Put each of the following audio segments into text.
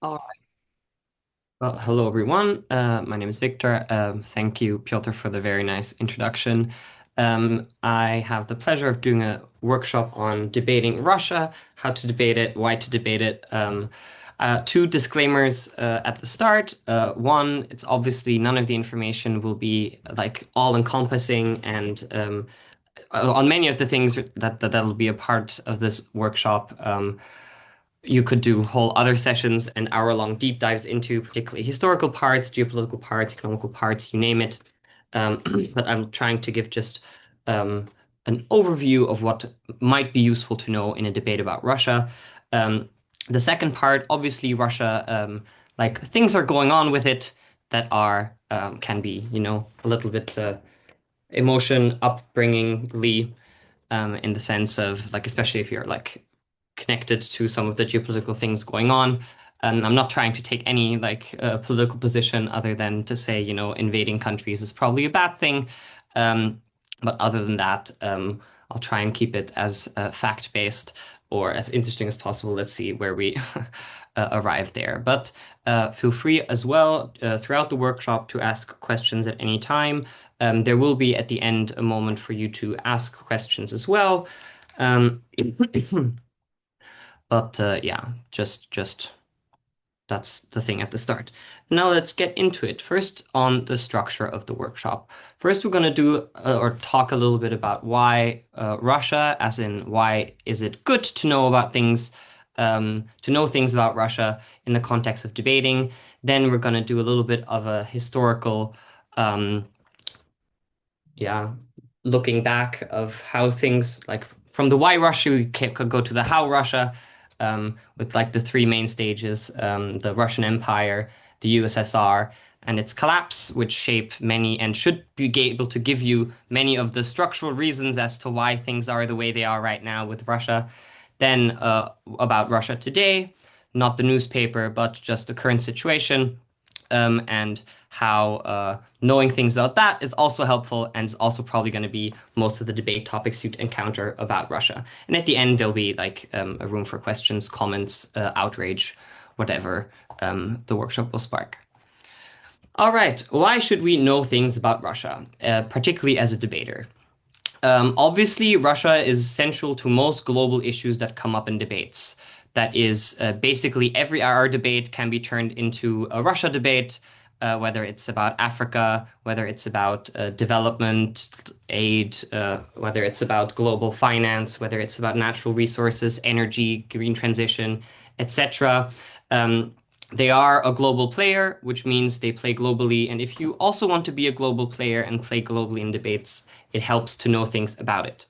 Oh, well, hello everyone. My name is Victor. Thank you, Piotr, for the very nice introduction. I have the pleasure of doing a workshop on debating Russia, how to debate it, why to debate it. Two disclaimers at the start. One, it's obviously none of the information will be like all-encompassing and on many of the things that'll be a part of this workshop. You could do whole other sessions and hour-long deep dives into particularly historical parts, geopolitical parts, economical parts, you name it. Um, but I'm trying to give just um, an overview of what might be useful to know in a debate about Russia. Um, the second part, obviously, Russia, like things are going on with it that are can be, a little bit emotion upbringingly in the sense of like, especially if you're like connected to some of the geopolitical things going on. And I'm not trying to take any like political position other than to say, invading countries is probably a bad thing. But other than that, I'll try and keep it as fact-based or as interesting as possible. Let's see where we arrive there. But feel free as well throughout the workshop to ask questions at any time. There will be at the end a moment for you to ask questions as well. Um, but yeah, just that's the thing at the start. Now let's get into it. First, on the structure of the workshop. First, we're going to do or talk a little bit about why Russia, as in why is it good to know about things, to know things about Russia in the context of debating. Then we're going to do a little bit of a historical um, yeah, looking back of how things like from the why Russia, could go to the how Russia, with like the three main stages, the Russian Empire, the USSR, and its collapse, which shape many and should be able to give you many of the structural reasons as to why things are the way they are right now with Russia. Then about Russia today, not the newspaper, but just the current situation and how knowing things about that is also helpful and is also probably going to be most of the debate topics you'd encounter about Russia. And at the end, there'll be like a room for questions, comments, outrage, whatever the workshop will spark. All right, why should we know things about Russia, particularly as a debater? Obviously, Russia is central to most global issues that come up in debates. That is, basically every our debate can be turned into a Russia debate, whether it's about Africa, whether it's about development aid, whether it's about global finance, whether it's about natural resources, energy, green transition, etc. They are a global player, which means they play globally. And if you also want to be a global player and play globally in debates, it helps to know things about it.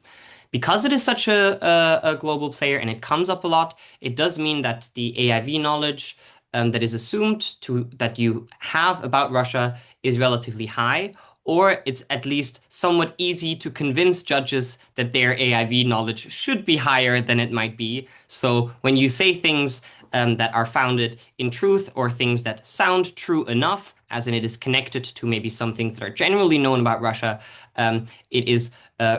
Because it is such a global player and it comes up a lot, it does mean that the AIV knowledge that is assumed that you have about Russia is relatively high, or it's at least somewhat easy to convince judges that their AIV knowledge should be higher than it might be. So when you say things that are founded in truth or things that sound true enough, as in it is connected to maybe some things that are generally known about Russia, it is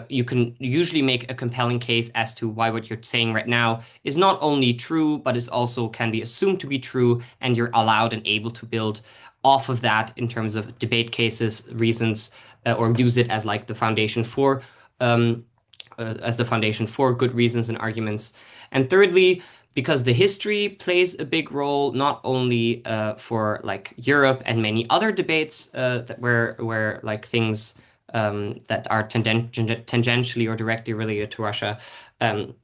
you can usually make a compelling case as to why what you're saying right now is not only true, but is also can be assumed to be true, and you're allowed and able to build off of that in terms of debate cases, reasons, or use it as like the foundation for good reasons and arguments. And thirdly, because the history plays a big role, not only for like Europe and many other debates that where like things that are tangentially or directly related to Russia. Um,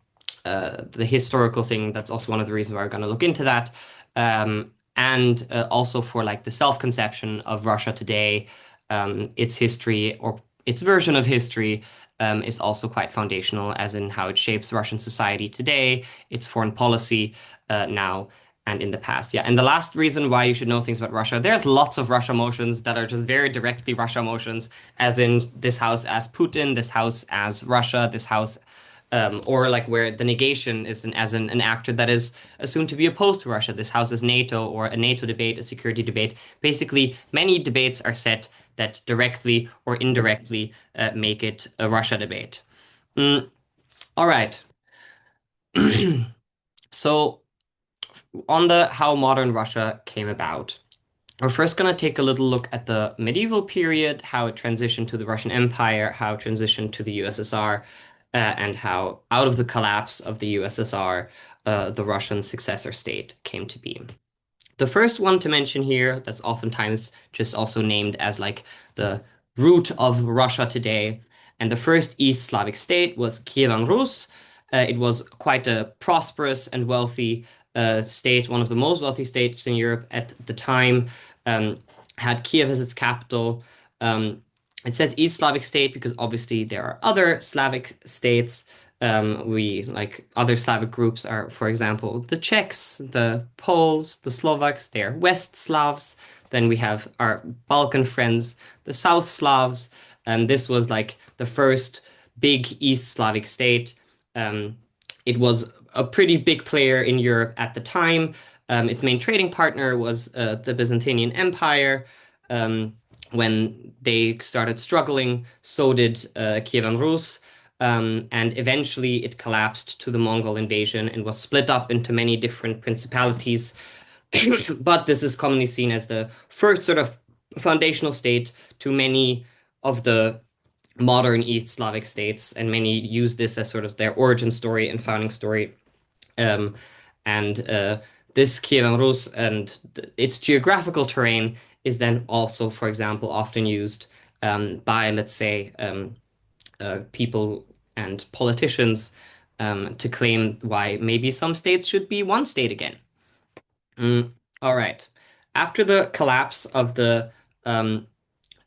the historical thing, that's also one of the reasons why we're going to look into that. And also for like the self-conception of Russia today, its history or its version of history is also quite foundational, as in how it shapes Russian society today, its foreign policy now and in the past. Yeah, and the last reason why you should know things about Russia, there's lots of Russia motions that are just very directly Russia motions, as in this house as Putin, this house as Russia, this house or like where the negation is an actor that is assumed to be opposed to Russia. This house is NATO or a NATO debate, a security debate. Basically, many debates are set that directly or indirectly make it a Russia debate. Mm, all right. So on the how modern Russia came about. We're first going to take a little look at the medieval period, how it transitioned to the Russian Empire, how it transitioned to the USSR, and how out of the collapse of the USSR, the Russian successor state came to be. The first one to mention here, that's oftentimes just also named as like the root of Russia today, and the first East Slavic state was Kievan Rus. It was quite a prosperous and wealthy state, one of the most wealthy states in Europe at the time. Um, had Kiev as its capital. Um, it says East Slavic state because obviously there are other Slavic states. We like other Slavic groups are, for example, the Czechs, the Poles, the Slovaks, they're West Slavs. Then we have our Balkan friends, the South Slavs. This was like the first big East Slavic state. Um, it was a pretty big player in Europe at the time. Its main trading partner was the Byzantine Empire. Um, when they started struggling, so did Kievan Rus. And eventually it collapsed to the Mongol invasion and was split up into many different principalities. But this is commonly seen as the first sort of foundational state to many of the modern East Slavic states, and many use this as sort of their origin story and founding story. Um, and This Kievan Rus and its geographical terrain is then also, for example, often used by, let's say, people and politicians to claim why maybe some states should be one state again. Mm, all right. After the collapse of the um,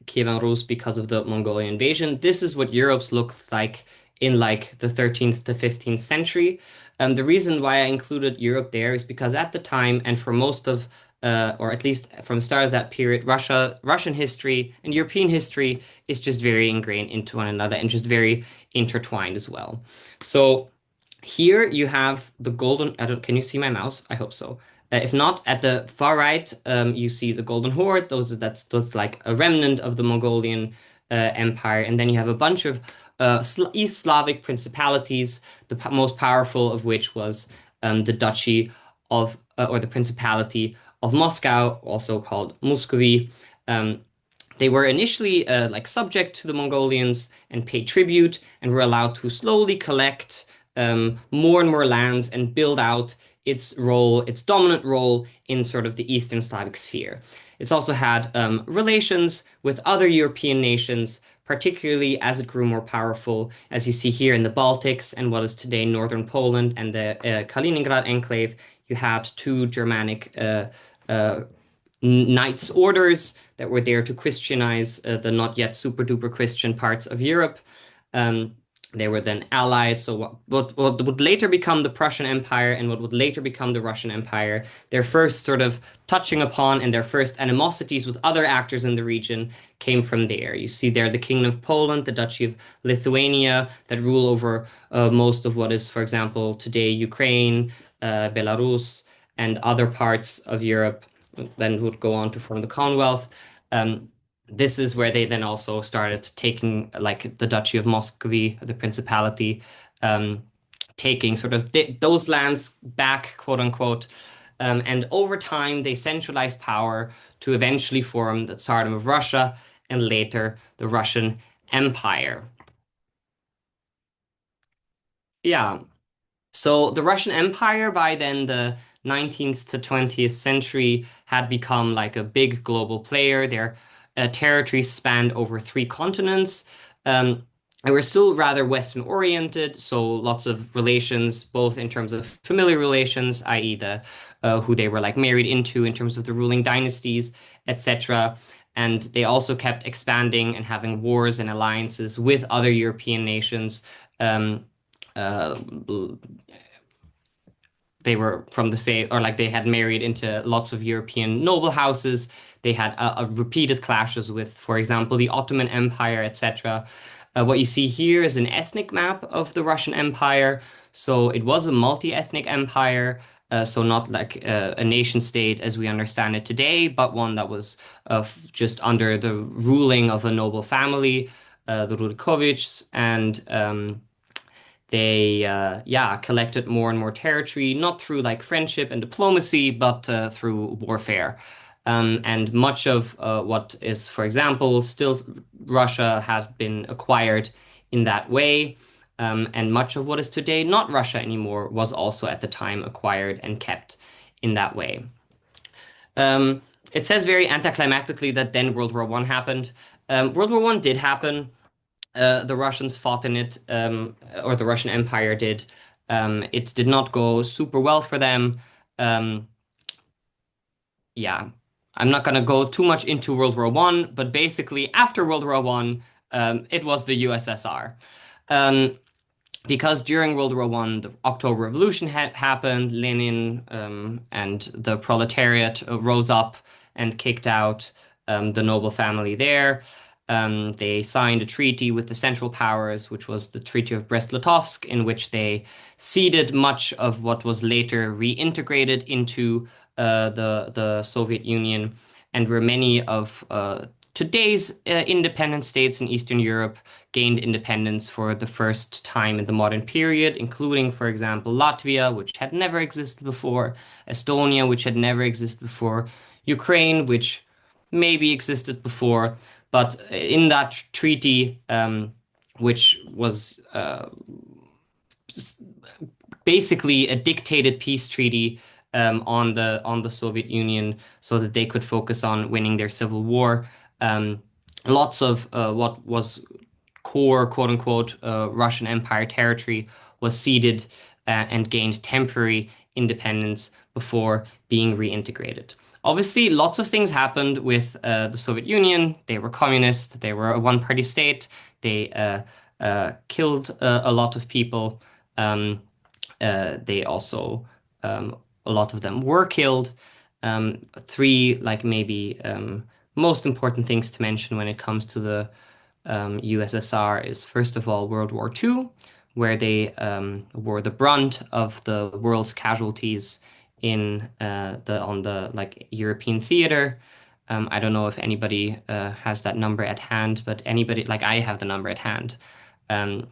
Kievan Rus because of the Mongolian invasion, this is what Europe's looked like in like the 13th to 15th century. The reason why I included Europe there is because at the time, and for most of, or at least from the start of that period, Russian history and European history is just very ingrained into one another and just very intertwined as well. So here you have the golden. I don't. Can you see my mouse? I hope so. If not, at the far right, you see the Golden Horde. That's like a remnant of the Mongolian Empire, and then you have a bunch of East Slavic principalities. The most powerful of which was the Duchy of or the Principality of Moscow, also called Muscovy. Um, they were initially like subject to the Mongolians and paid tribute, and were allowed to slowly collect more and more lands and build out its dominant role in sort of the Eastern Slavic sphere. It's also had relations with other European nations, particularly as it grew more powerful, as you see here in the Baltics and what is today northern Poland and the Kaliningrad enclave. You had two Germanic uh, knights' orders that were there to Christianize the not yet super duper Christian parts of Europe. Um, they were then allied. So what would later become the Prussian Empire and what would later become the Russian Empire, their first sort of touching upon and their first animosities with other actors in the region came from there. You see there the Kingdom of Poland, the Duchy of Lithuania that rule over most of what is, for example, today Ukraine, Belarus, and other parts of Europe then would go on to form the Commonwealth. Um, this is where they then also started taking like the Duchy of Muscovy, the Principality, um, taking sort of those lands back, quote unquote. And over time, they centralized power to eventually form the Tsardom of Russia and later the Russian Empire. Yeah. So the Russian Empire by then the 19th to 20th century had become like a big global player. Their territories spanned over three continents. And were still rather Western oriented, so lots of relations, both in terms of familiar relations, i.e., the who they were like married into in terms of the ruling dynasties, etc. And they also kept expanding and having wars and alliances with other European nations. Um, uh, they were from the same, or like they had married into lots of European noble houses. They had a repeated clashes with, for example, the Ottoman Empire, etc. What you see here is an ethnic map of the Russian Empire. So it was a multi-ethnic empire. So not like a nation state as we understand it today, but one that was just under the ruling of a noble family, the Rurikovics, and They yeah, collected more and more territory, not through like friendship and diplomacy, but through warfare. And much of what is, for example, still Russia has been acquired in that way. And much of what is today not Russia anymore was also at the time acquired and kept in that way. Um, it says very anticlimactically that then World War One happened. World War One did happen. The Russians fought in it, or the Russian Empire did. It did not go super well for them. Um, yeah, I'm not gonna go too much into World War One, but basically after World War One, it was the USSR. Um, because during World War One, the October Revolution had happened. Lenin and the proletariat rose up and kicked out the noble family there. They signed a treaty with the Central Powers, which was the Treaty of Brest-Litovsk, in which they ceded much of what was later reintegrated into the Soviet Union, and where many of today's independent states in Eastern Europe gained independence for the first time in the modern period, including, for example, Latvia, which had never existed before, Estonia, which had never existed before, Ukraine, which maybe existed before, but in that treaty, which was basically a dictated peace treaty on the Soviet Union so that they could focus on winning their civil war. Um, Lots of what was core, quote unquote, Russian Empire territory was ceded and gained temporary independence before being reintegrated. Obviously, lots of things happened with the Soviet Union. They were communist, they were a one-party state, they killed a lot of people. They also, a lot of them were killed. Three, like maybe most important things to mention when it comes to the USSR is first of all World War II, where they were the brunt of the world's casualties in the on the like European theater. I don't know if anybody has that number at hand, but anybody like I have the number at hand. Um,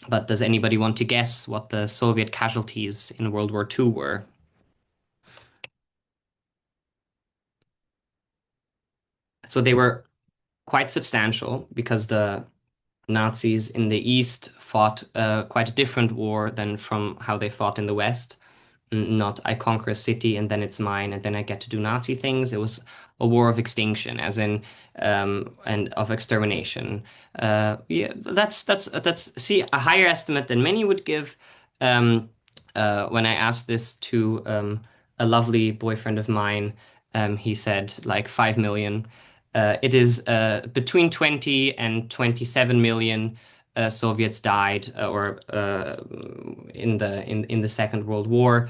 but does anybody want to guess what the Soviet casualties in World War II were? So they were quite substantial because the Nazis in the East fought quite a different war than from how they fought in the West. Not I conquer a city and then it's mine and then I get to do Nazi things. It was a war of extinction, as in and of extermination. Yeah, that's see a higher estimate than many would give. Um, when I asked this to a lovely boyfriend of mine, he said like 5 million. It is between 20 and 27 million Soviets died or in the Second World War.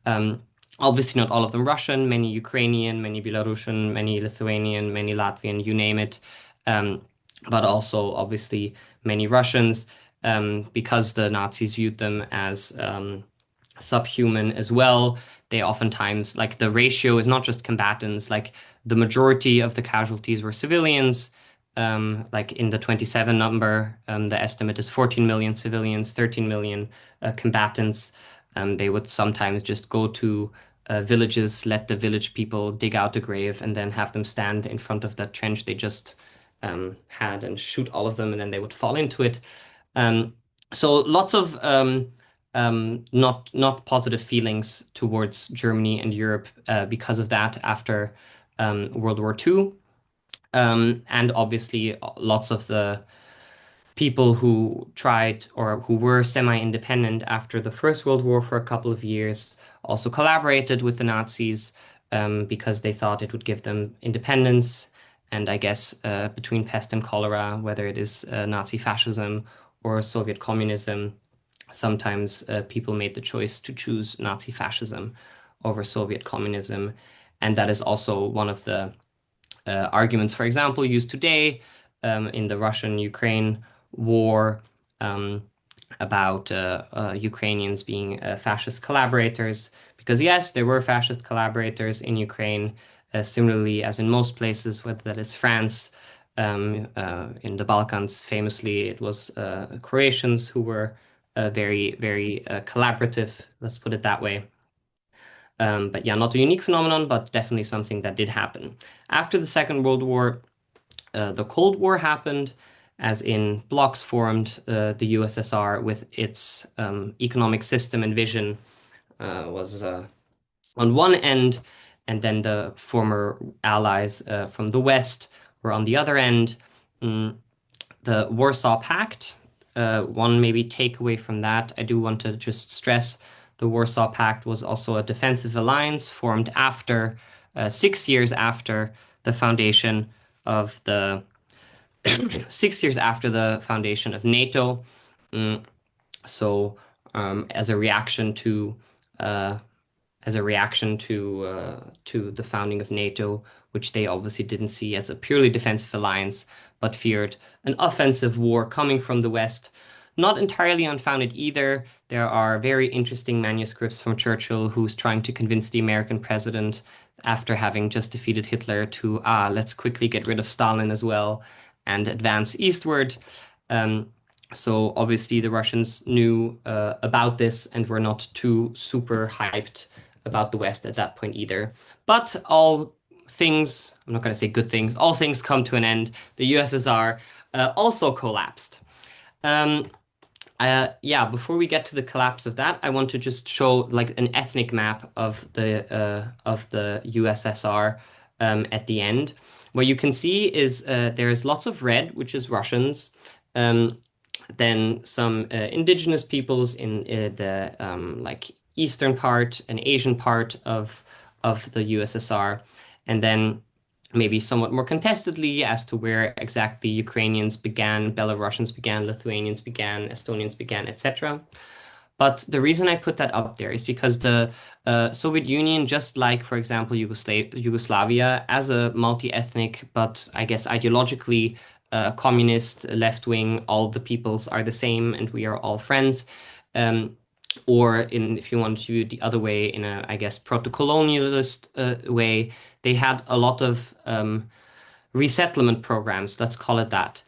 Um, Obviously, not all of them Russian, many Ukrainian, many Belarusian, many Lithuanian, many Latvian, you name it. Um, but also, obviously, many Russians, because the Nazis viewed them as subhuman as well. They oftentimes, like, the ratio is not just combatants, like, the majority of the casualties were civilians. Like in the 27 number, the estimate is 14 million civilians, 13 million combatants. They would sometimes just go to villages, let the village people dig out a grave, and then have them stand in front of that trench they just had and shoot all of them, and then they would fall into it. Um, so lots of not positive feelings towards Germany and Europe because of that after World War II. And obviously, lots of the people who tried or who were semi-independent after the First World War for a couple of years also collaborated with the Nazis because they thought it would give them independence. And I guess between pest and cholera, whether it is Nazi fascism or Soviet communism, sometimes people made the choice to choose Nazi fascism over Soviet communism. And that is also one of the arguments, for example, used today in the Russian-Ukraine war um, about Ukrainians being fascist collaborators. Because yes, there were fascist collaborators in Ukraine, similarly as in most places, whether that is France, in the Balkans, famously, it was Croatians who were very collaborative, let's put it that way. But yeah, not a unique phenomenon, but definitely something that did happen. After the Second World War, the Cold War happened, as in blocs formed. The USSR, with its economic system and vision, was on one end, and then the former allies from the West were on the other end. Mm, the Warsaw Pact, one maybe takeaway from that, I do want to just stress the Warsaw Pact was also a defensive alliance formed after, 6 years after the foundation of the 6 years after the foundation of NATO. Mm, so, as a reaction to uh, to the founding of NATO, which they obviously didn't see as a purely defensive alliance, but feared an offensive war coming from the West. Not entirely unfounded either. There are very interesting manuscripts from Churchill, who's trying to convince the American president, after having just defeated Hitler, to let's quickly get rid of Stalin as well and advance eastward. Um, so obviously the Russians knew about this and were not too super hyped about the West at that point either. But all things, I'm not going to say good things, all things come to an end. The USSR also collapsed. Um, yeah, before we get to the collapse of that, I want to just show like an ethnic map of the USSR at the end. What you can see is there's lots of red, which is Russians. Um, then some indigenous peoples in the like eastern part and Asian part of the USSR, and then maybe somewhat more contestedly as to where exactly Ukrainians began, Belarusians began, Lithuanians began, Estonians began, etc. But the reason I put that up there is because the Soviet Union, just like, for example, Yugoslavia, as a multi-ethnic, but I guess ideologically communist, left-wing, all the peoples are the same and we are all friends. Um, or if you want to view it the other way, in a, I guess, proto-colonialist way, they had a lot of resettlement programs, let's call it that,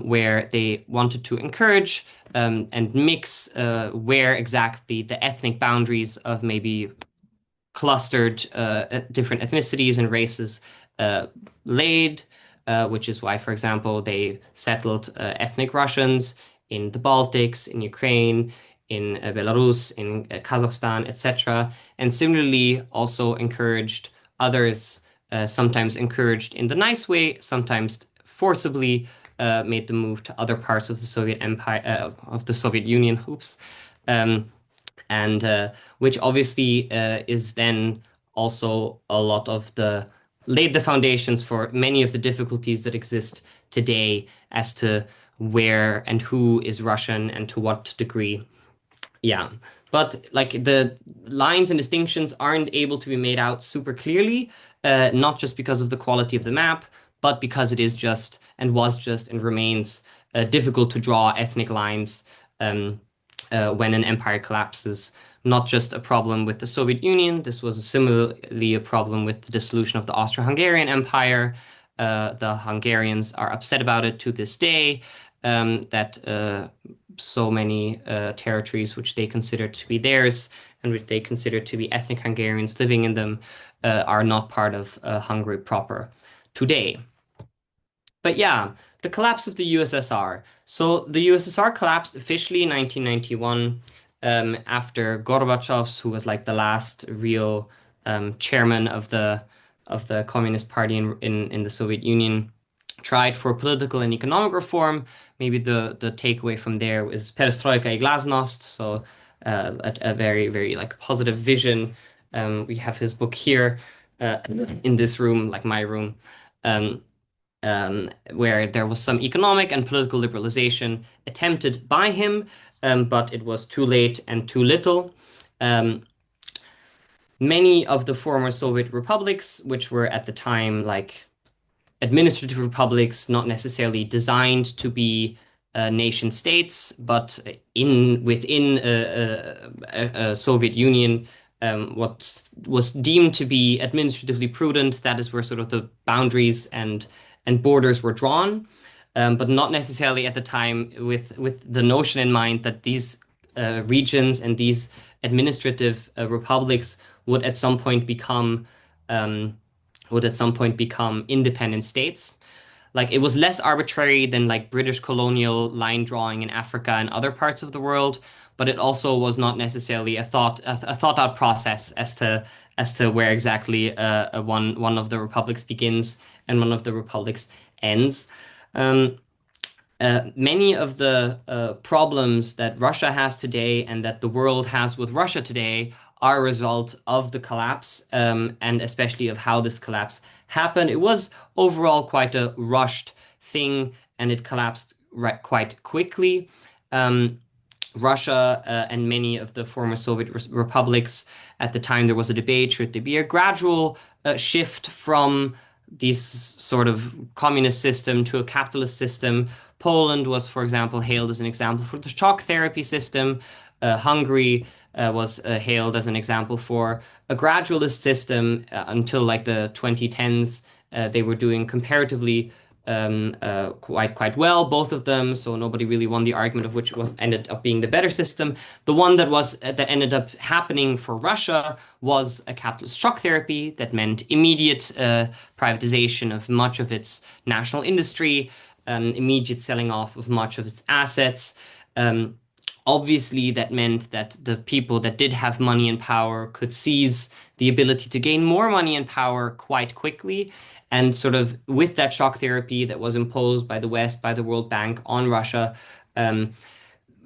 where they wanted to encourage and mix where exactly the ethnic boundaries of maybe clustered different ethnicities and races uh, laid, which is why, for example, they settled ethnic Russians in the Baltics, in Ukraine, in Belarus, in Kazakhstan, etc. And similarly, also encouraged others, sometimes encouraged in the nice way, sometimes forcibly made the move to other parts of the Soviet Empire, of the Soviet Union. Oops. Um, and which obviously is then also a lot of the laid the foundations for many of the difficulties that exist today as to where and who is Russian and to what degree. Yeah. But like the lines and distinctions aren't able to be made out super clearly, not just because of the quality of the map, but because it is just and was just and remains difficult to draw ethnic lines when an empire collapses. Not just a problem with the Soviet Union, this was similarly a problem with the dissolution of the Austro-Hungarian Empire. The Hungarians are upset about it to this day, that so many territories which they consider to be theirs and which they consider to be ethnic Hungarians living in them are not part of Hungary proper today. But yeah, the collapse of the USSR. So the USSR collapsed officially in 1991 after Gorbachev's, who was like the last real chairman of the Communist Party in the Soviet Union, tried for political and economic reform. Maybe the takeaway from there was perestroika y glasnost, so a very like positive vision. We have his book here in this room, like my room. Um, where there was some economic and political liberalization attempted by him, but it was too late and too little. Um, Many of the former Soviet republics, which were at the time like administrative republics, not necessarily designed to be nation states, but in within a Soviet Union, what was deemed to be administratively prudent, that is where sort of the boundaries and borders were drawn, but not necessarily at the time with the notion in mind that these regions and these administrative republics would at some point become um, independent states. Like it was less arbitrary than like British colonial line drawing in Africa and other parts of the world, but it also was not necessarily a thought out process as to where exactly one of the republics begins and one of the republics ends. Um, Many of the problems that Russia has today and that the world has with Russia today are a result of the collapse, and especially of how this collapse happened. It was overall quite a rushed thing, and it collapsed quite quickly. Um, Russia and many of the former Soviet republics at the time, there was a debate, should there be a gradual shift from this sort of communist system to a capitalist system? Poland was, for example, hailed as an example for the shock therapy system. Hungary was hailed as an example for a gradualist system until like the 2010s. They were doing comparatively quite well, both of them. So nobody really won the argument of which was ended up being the better system. The one that ended up happening for Russia was a capitalist shock therapy that meant immediate privatization of much of its national industry, immediate selling off of much of its assets. Um, Obviously, that meant that the people that did have money and power could seize the ability to gain more money and power quite quickly. And sort of with that shock therapy that was imposed by the West, by the World Bank on Russia, um,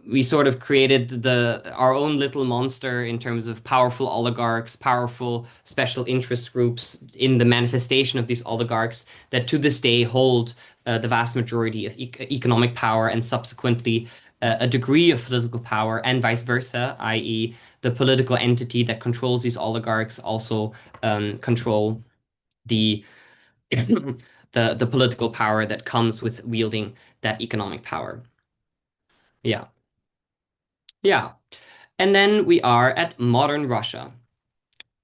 we sort of created our own little monster in terms of powerful oligarchs, powerful special interest groups in the manifestation of these oligarchs that to this day hold the vast majority of economic power and subsequently a degree of political power and vice versa, i.e., the political entity that controls these oligarchs also control the the political power that comes with wielding that economic power. Yeah. Yeah. And then we are at modern Russia.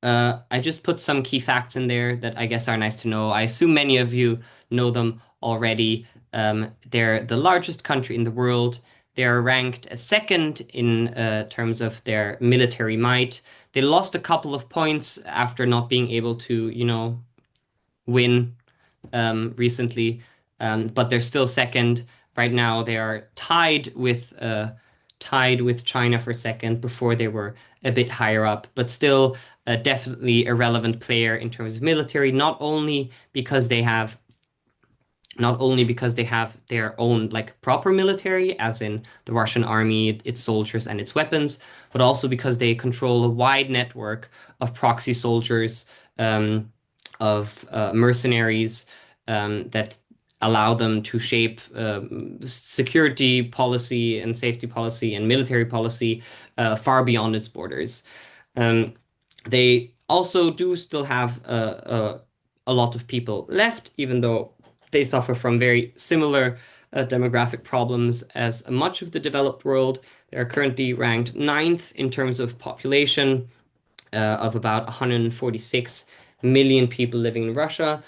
I just put some key facts in there that I guess are nice to know. I assume many of you know them already. They're the largest country in the world. They are ranked as second in terms of their military might. They lost a couple of points after not being able to, win recently, but they're still second right now. They are tied with China for second. Before they were a bit higher up, but still definitely a relevant player in terms of military. Not only because they have their own like proper military, as in the Russian army, its soldiers and its weapons, but also because they control a wide network of proxy soldiers, of mercenaries that allow them to shape security policy and safety policy and military policy far beyond its borders. Um, they also do still have a lot of people left, even though they suffer from very similar demographic problems as much of the developed world. They are currently ranked ninth in terms of population, of about 146 million people living in Russia.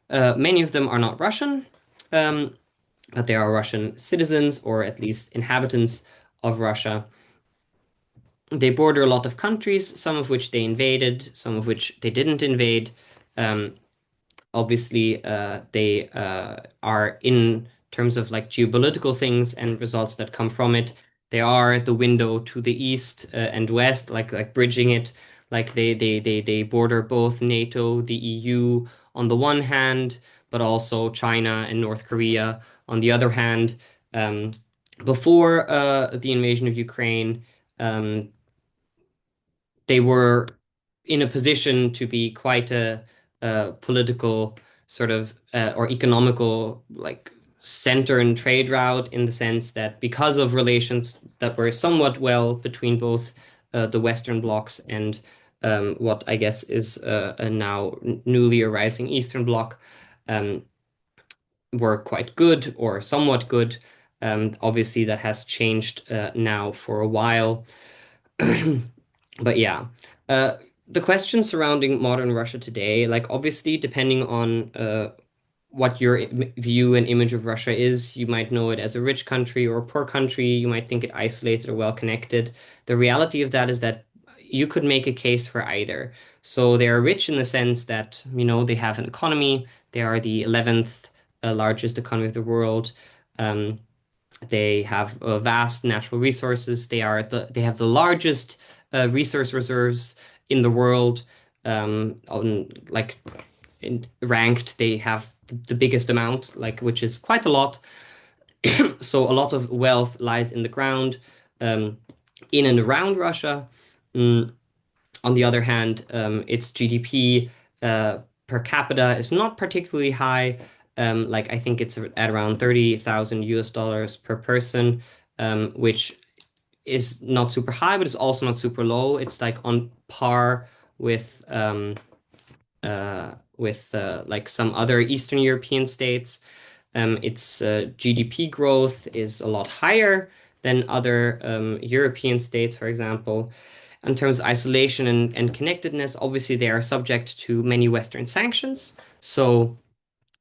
Many of them are not Russian, um, but they are Russian citizens or at least inhabitants of Russia. They border a lot of countries, some of which they invaded, some of which they didn't invade. Um, Obviously, they are in terms of like geopolitical things and results that come from it. They are the window to the east and west, like bridging it. Like they border both NATO, the EU on the one hand, but also China and North Korea on the other hand. Um, Before the invasion of Ukraine, um, they were in a position to be quite a political sort of or economical like center and trade route in the sense that because of relations that were somewhat well between both the Western blocs and what I guess is a now newly arising Eastern bloc, um, were quite good or somewhat good. Obviously, that has changed now for a while. But yeah, the question surrounding modern Russia today, like obviously depending on what your view and image of Russia is. You might know it as a rich country or a poor country. You might think it isolated or well connected. The reality of that is that you could make a case for either. So they are rich in the sense that, they have an economy. They are the 11th largest economy of the world. Um, they have vast natural resources. They have the largest resource reserves in the world. On like ranked, they have the biggest amount, like which is quite a lot. So a lot of wealth lies in the ground, um, in and around Russia. Mm, on the other hand, its GDP per capita is not particularly high. Like I think it's at around 30,000 US dollars per person, which is not super high, but it's also not super low. It's like on par with like some other Eastern European states. Its GDP growth is a lot higher than other European states, for example. In terms of isolation and connectedness, obviously they are subject to many Western sanctions. So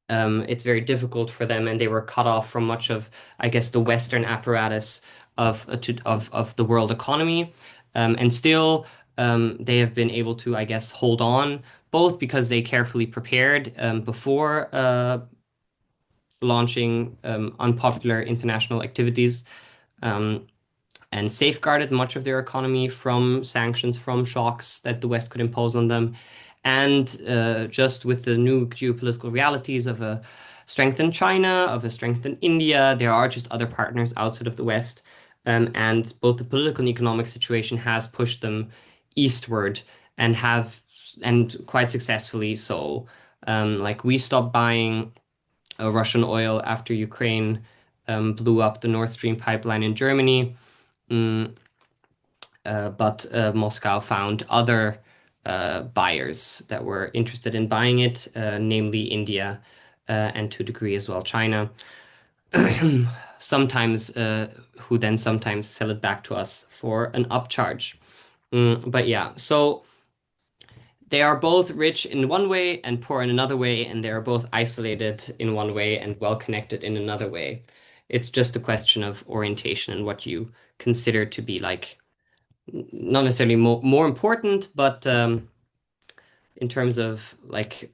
it's very difficult for them, and they were cut off from much of, I guess, the Western apparatus of the world economy. And still, they have been able to, I guess, hold on, both because they carefully prepared before launching unpopular international activities. Um, and safeguarded much of their economy from sanctions, from shocks that the West could impose on them. And just with the new geopolitical realities of a strengthened China, of a strengthened India, there are just other partners outside of the West. And both the political and economic situation has pushed them eastward and quite successfully so. Like we stopped buying Russian oil after Ukraine blew up the Nord Stream pipeline in Germany. Mm, but Moscow found other buyers that were interested in buying it, namely India, and to a degree as well China. Sometimes, who then sometimes sell it back to us for an upcharge. But yeah, so they are both rich in one way and poor in another way, and they are both isolated in one way and well connected in another way. It's just a question of orientation and what you consider to be like not necessarily more important, but in terms of like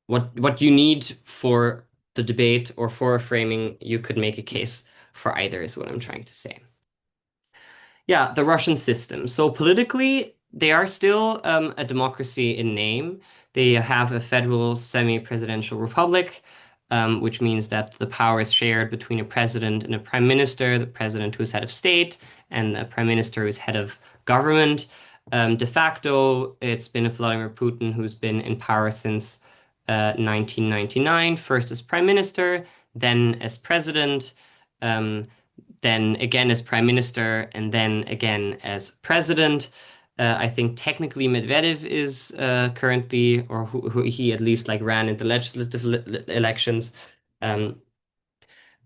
what you need for the debate or for a framing, you could make a case for either, is what I'm trying to say. Yeah, the Russian system. So politically, they are still a democracy in name. They have a federal semi-presidential republic, which means that the power is shared between a president and a prime minister, the president who is head of state, and the prime minister who is head of government. De facto, it's been Vladimir Putin who's been in power since 1999, first as prime minister, then as president. Um, then again as prime minister, and then again as president. I think technically Medvedev is currently, or who he at least like ran in the legislative elections, um,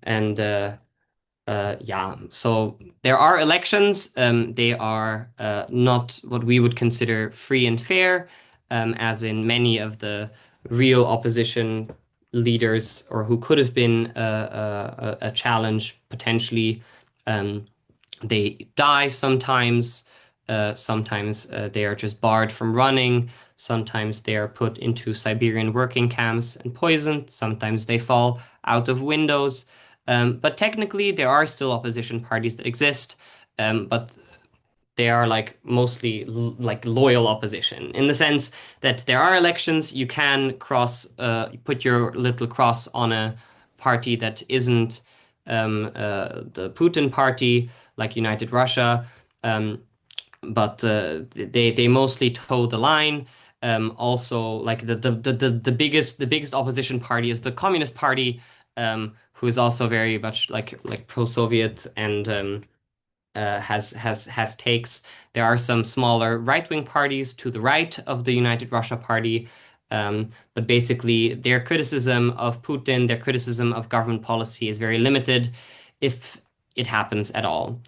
and yeah, so there are elections. They are not what we would consider free and fair, as in many of the real opposition leaders or who could have been a challenge potentially. Um, they die sometimes. Sometimes they are just barred from running. Sometimes they are put into Siberian working camps and poisoned. Sometimes they fall out of windows. But technically, there are still opposition parties that exist, but they are like mostly like loyal opposition in the sense that there are elections. You can put your little cross on a party that isn't the Putin party, like United Russia. Um, but they mostly toe the line. Also, like the biggest opposition party is the Communist Party, who is also very much like pro-Soviet and has takes. There are some smaller right-wing parties to the right of the United Russia Party, but basically their criticism of Putin, their criticism of government policy is very limited, if it happens at all.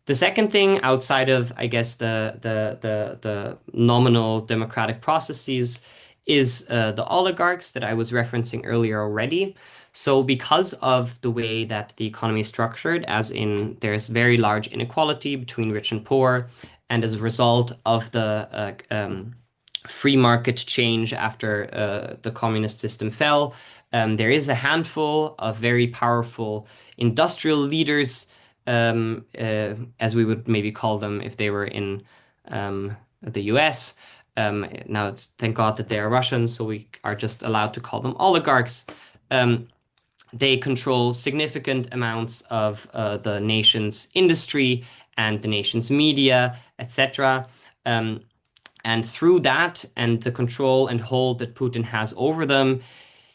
The second thing outside of, I guess, the nominal democratic processes is the oligarchs that I was referencing earlier already. So because of the way that the economy is structured, as in there's very large inequality between rich and poor, and as a result of the free market change after the communist system fell, there is a handful of very powerful industrial leaders, as we would maybe call them if they were in the US. Now, thank God that they are Russian, so we are just allowed to call them oligarchs. Um, they control significant amounts of the nation's industry and the nation's media, etc. Um, and through that and the control and hold that Putin has over them,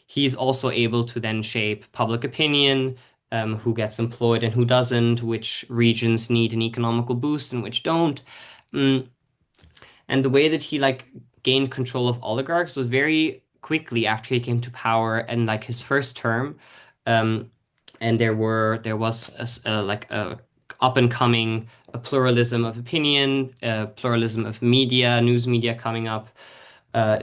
he's also able to then shape public opinion, who gets employed and who doesn't, which regions need an economical boost and which don't. Mm, and the way that he like gained control of oligarchs was very quickly after he came to power and like his first term. Um, and there was like a up and coming a pluralism of opinion, pluralism of media, news media coming up,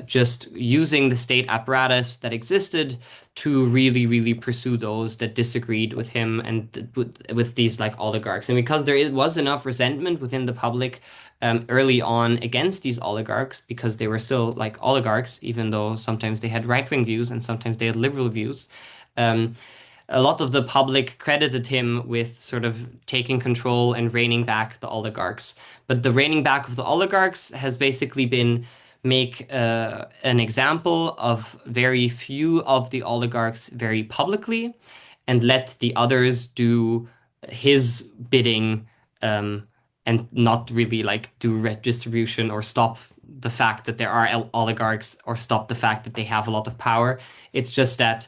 just using the state apparatus that existed to really, really pursue those that disagreed with him and with these like oligarchs. And because was enough resentment within the public early on against these oligarchs, because they were still like oligarchs, even though sometimes they had right-wing views and sometimes they had liberal views. Um, a lot of the public credited him with sort of taking control and reining back the oligarchs. But the reining back of the oligarchs has basically been make an example of very few of the oligarchs very publicly and let the others do his bidding, and not really like do redistribution or stop the fact that there are oligarchs or stop the fact that they have a lot of power. It's just that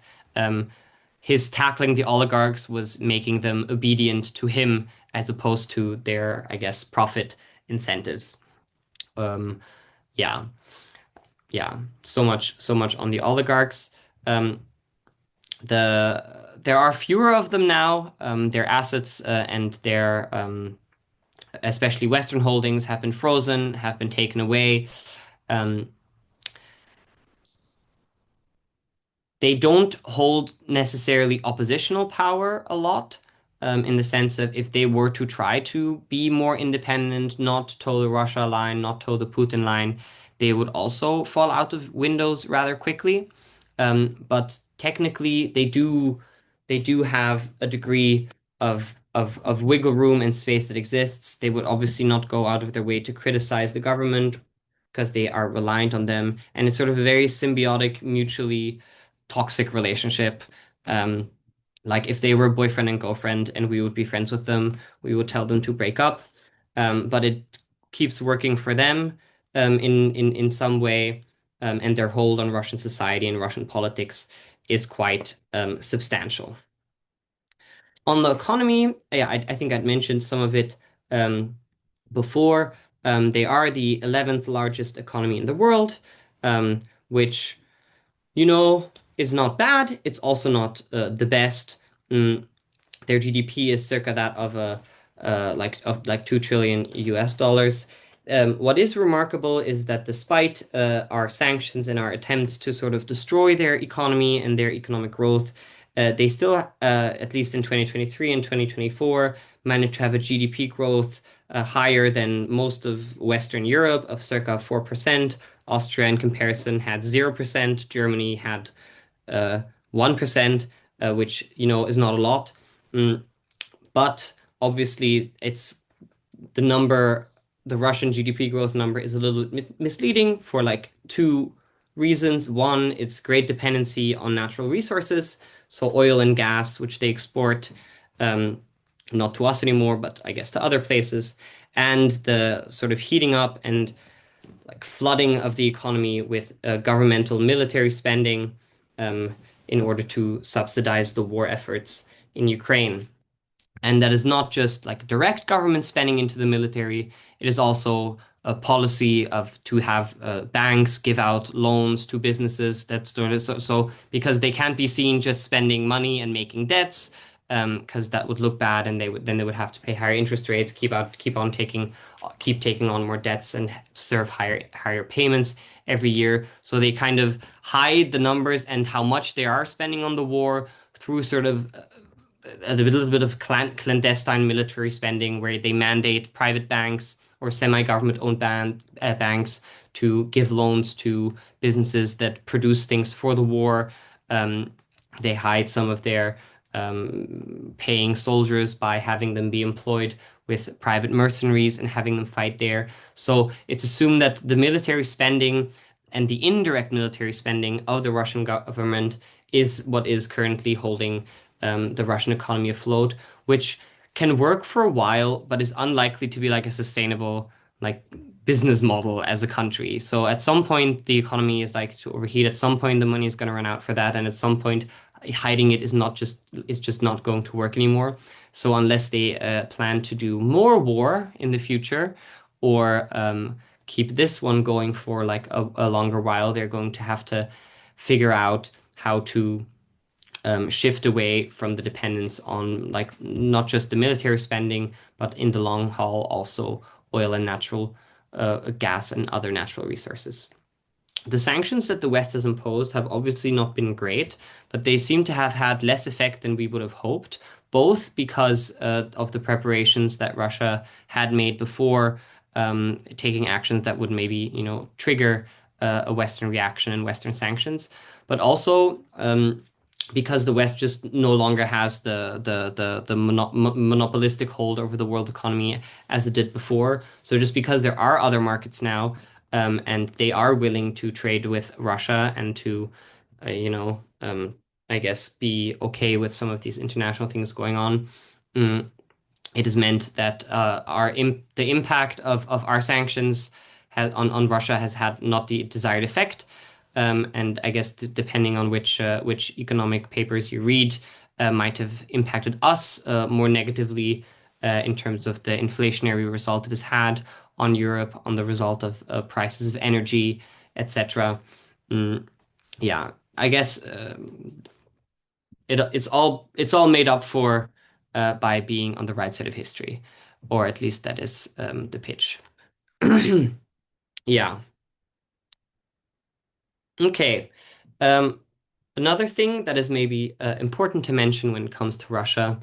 his tackling the oligarchs was making them obedient to him as opposed to their, I guess, profit incentives. Um, yeah, yeah. So much on the oligarchs. Um, there are fewer of them now. Their assets and their especially Western holdings have been frozen, have been taken away. Um, they don't hold necessarily oppositional power a lot, in the sense of if they were to try to be more independent, not toe the Russia line, not toe the Putin line, they would also fall out of windows rather quickly. But technically, they do have a degree of wiggle room and space that exists. They would obviously not go out of their way to criticize the government because they are reliant on them, and it's sort of a very symbiotic, mutually toxic relationship. Um, like if they were boyfriend and girlfriend and we would be friends with them, we would tell them to break up. But it keeps working for them in some way, and their hold on Russian society and Russian politics is quite substantial. On the economy, yeah, I think I'd mentioned some of it before. They are the 11th largest economy in the world, which is not bad. It's also not the best. Mm, their GDP is circa that of like 2 trillion US dollars. What is remarkable is that despite our sanctions and our attempts to sort of destroy their economy and their economic growth, they still, at least in 2023 and 2024, managed to have a GDP growth higher than most of Western Europe of circa 4%. Austria, in comparison, had 0%. Germany had 1%, which, is not a lot. Mm, but obviously, the number, the Russian GDP growth number is a little bit misleading for like two reasons. One, it's great dependency on natural resources, so oil and gas, which they export, um, not to us anymore, but I guess to other places, and the sort of heating up and like flooding of the economy with governmental military spending, in order to subsidize the war efforts in Ukraine. And that is not just like direct government spending into the military, it is also a policy of to have banks give out loans to businesses that sort of so because they can't be seen just spending money and making debts. because that would look bad, and they would have to pay higher interest rates, keep taking on more debts, and serve higher payments every year. So they kind of hide the numbers and how much they are spending on the war through sort of a little bit of clandestine military spending, where they mandate private banks or semi-government owned banks to give loans to businesses that produce things for the war. Um, they hide some of their paying soldiers by having them be employed with private mercenaries and having them fight there. So it's assumed that the military spending and the indirect military spending of the Russian government is what is currently holding the Russian economy afloat, which can work for a while, but is unlikely to be like a sustainable like business model as a country. So at some point the economy is like to overheat. At some point the money is going to run out for that, and at some point hiding it is just not going to work anymore. So unless they plan to do more war in the future, or keep this one going for like a longer while, they're going to have to figure out how to shift away from the dependence on like not just the military spending, but in the long haul also oil and natural gas and other natural resources. The sanctions that the West has imposed have obviously not been great, but they seem to have had less effect than we would have hoped, both because of the preparations that Russia had made before taking actions that would maybe, trigger a Western reaction and Western sanctions, but also because the West just no longer has the monopolistic hold over the world economy as it did before. So just because there are other markets now, and they are willing to trade with Russia and to, I guess, be okay with some of these international things going on. mm, it has meant that the impact of our sanctions on Russia has had not the desired effect. And I guess depending on which economic papers you read, might have impacted us more negatively in terms of the inflationary result it has had on Europe, on the result of prices of energy, etc. Mm, yeah, I guess it's all made up for by being on the right side of history, or at least that is the pitch. Yeah. Okay. Um, Another thing that is maybe important to mention when it comes to Russia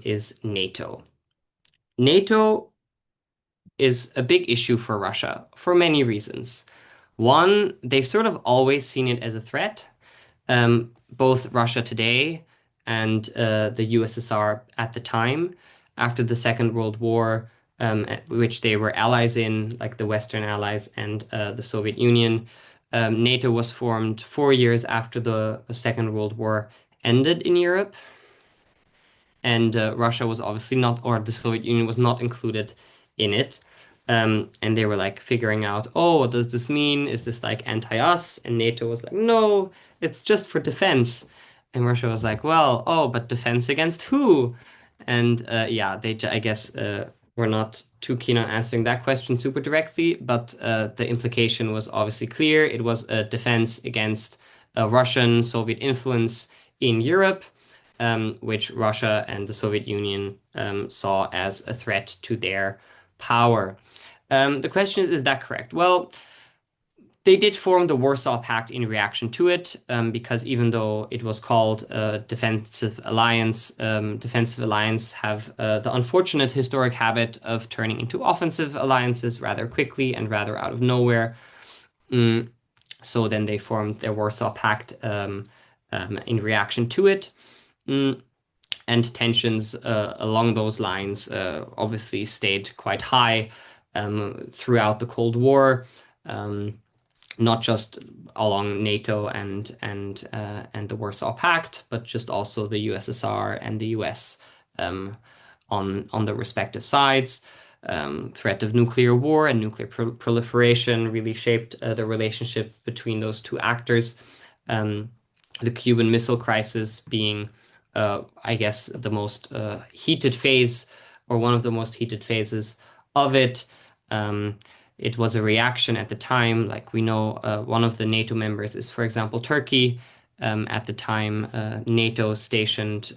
is NATO. NATO is a big issue for Russia for many reasons. One, they've sort of always seen it as a threat. Both Russia today and the USSR at the time, after the Second World War, which they were allies in, like the Western Allies and the Soviet Union. NATO was formed 4 years after the Second World War ended in Europe, and Russia was obviously not, or the Soviet Union was not included in it. And they were like figuring out, oh, what does this mean? Is this like anti-us? And NATO was like, no, it's just for defense. And Russia was like, well, oh, but defense against who? And yeah, I guess were not too keen on answering that question super directly, but the implication was obviously clear. It was a defense against Russian Soviet influence in Europe, which Russia and the Soviet Union saw as a threat to their power. The question is that correct? Well, they did form the Warsaw Pact in reaction to it, because even though it was called a defensive alliance have the unfortunate historic habit of turning into offensive alliances rather quickly and rather out of nowhere. Mm, so then they formed their Warsaw Pact in reaction to it. Mm, and tensions along those lines obviously stayed quite high throughout the Cold War, not just along NATO and the Warsaw Pact, but just also the USSR and the US on the respective sides. Threat of nuclear war and nuclear proliferation really shaped the relationship between those two actors. The Cuban Missile Crisis being, I guess, the most heated phase, or one of the most heated phases of it. It was a reaction at the time. Like we know, one of the NATO members is, for example, Turkey. At the time, NATO stationed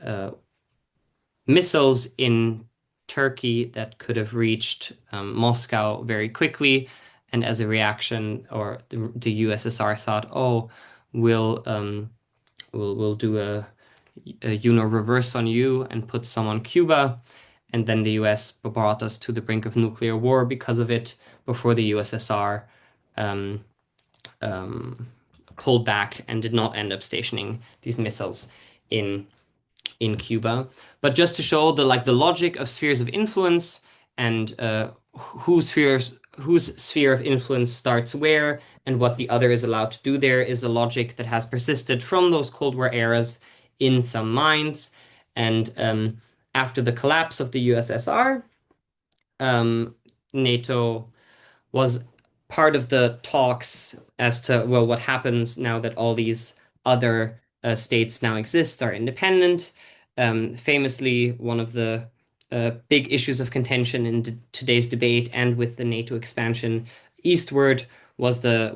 missiles in Turkey that could have reached Moscow very quickly. And as a reaction, or the USSR thought, oh, we'll we'll do a reverse on you and put some on Cuba. And then the US brought us to the brink of nuclear war because of it, before the USSR um, um, pulled back and did not end up stationing these missiles in Cuba. But just to show the logic of spheres of influence, and whose sphere of influence starts where and what the other is allowed to do there, is a logic that has persisted from those Cold War eras in some minds. And after the collapse of the USSR, um, NATO was part of the talks as to, well, what happens now that all these other states now exist, are independent. Famously, one of the big issues of contention in today's debate and with the NATO expansion eastward was the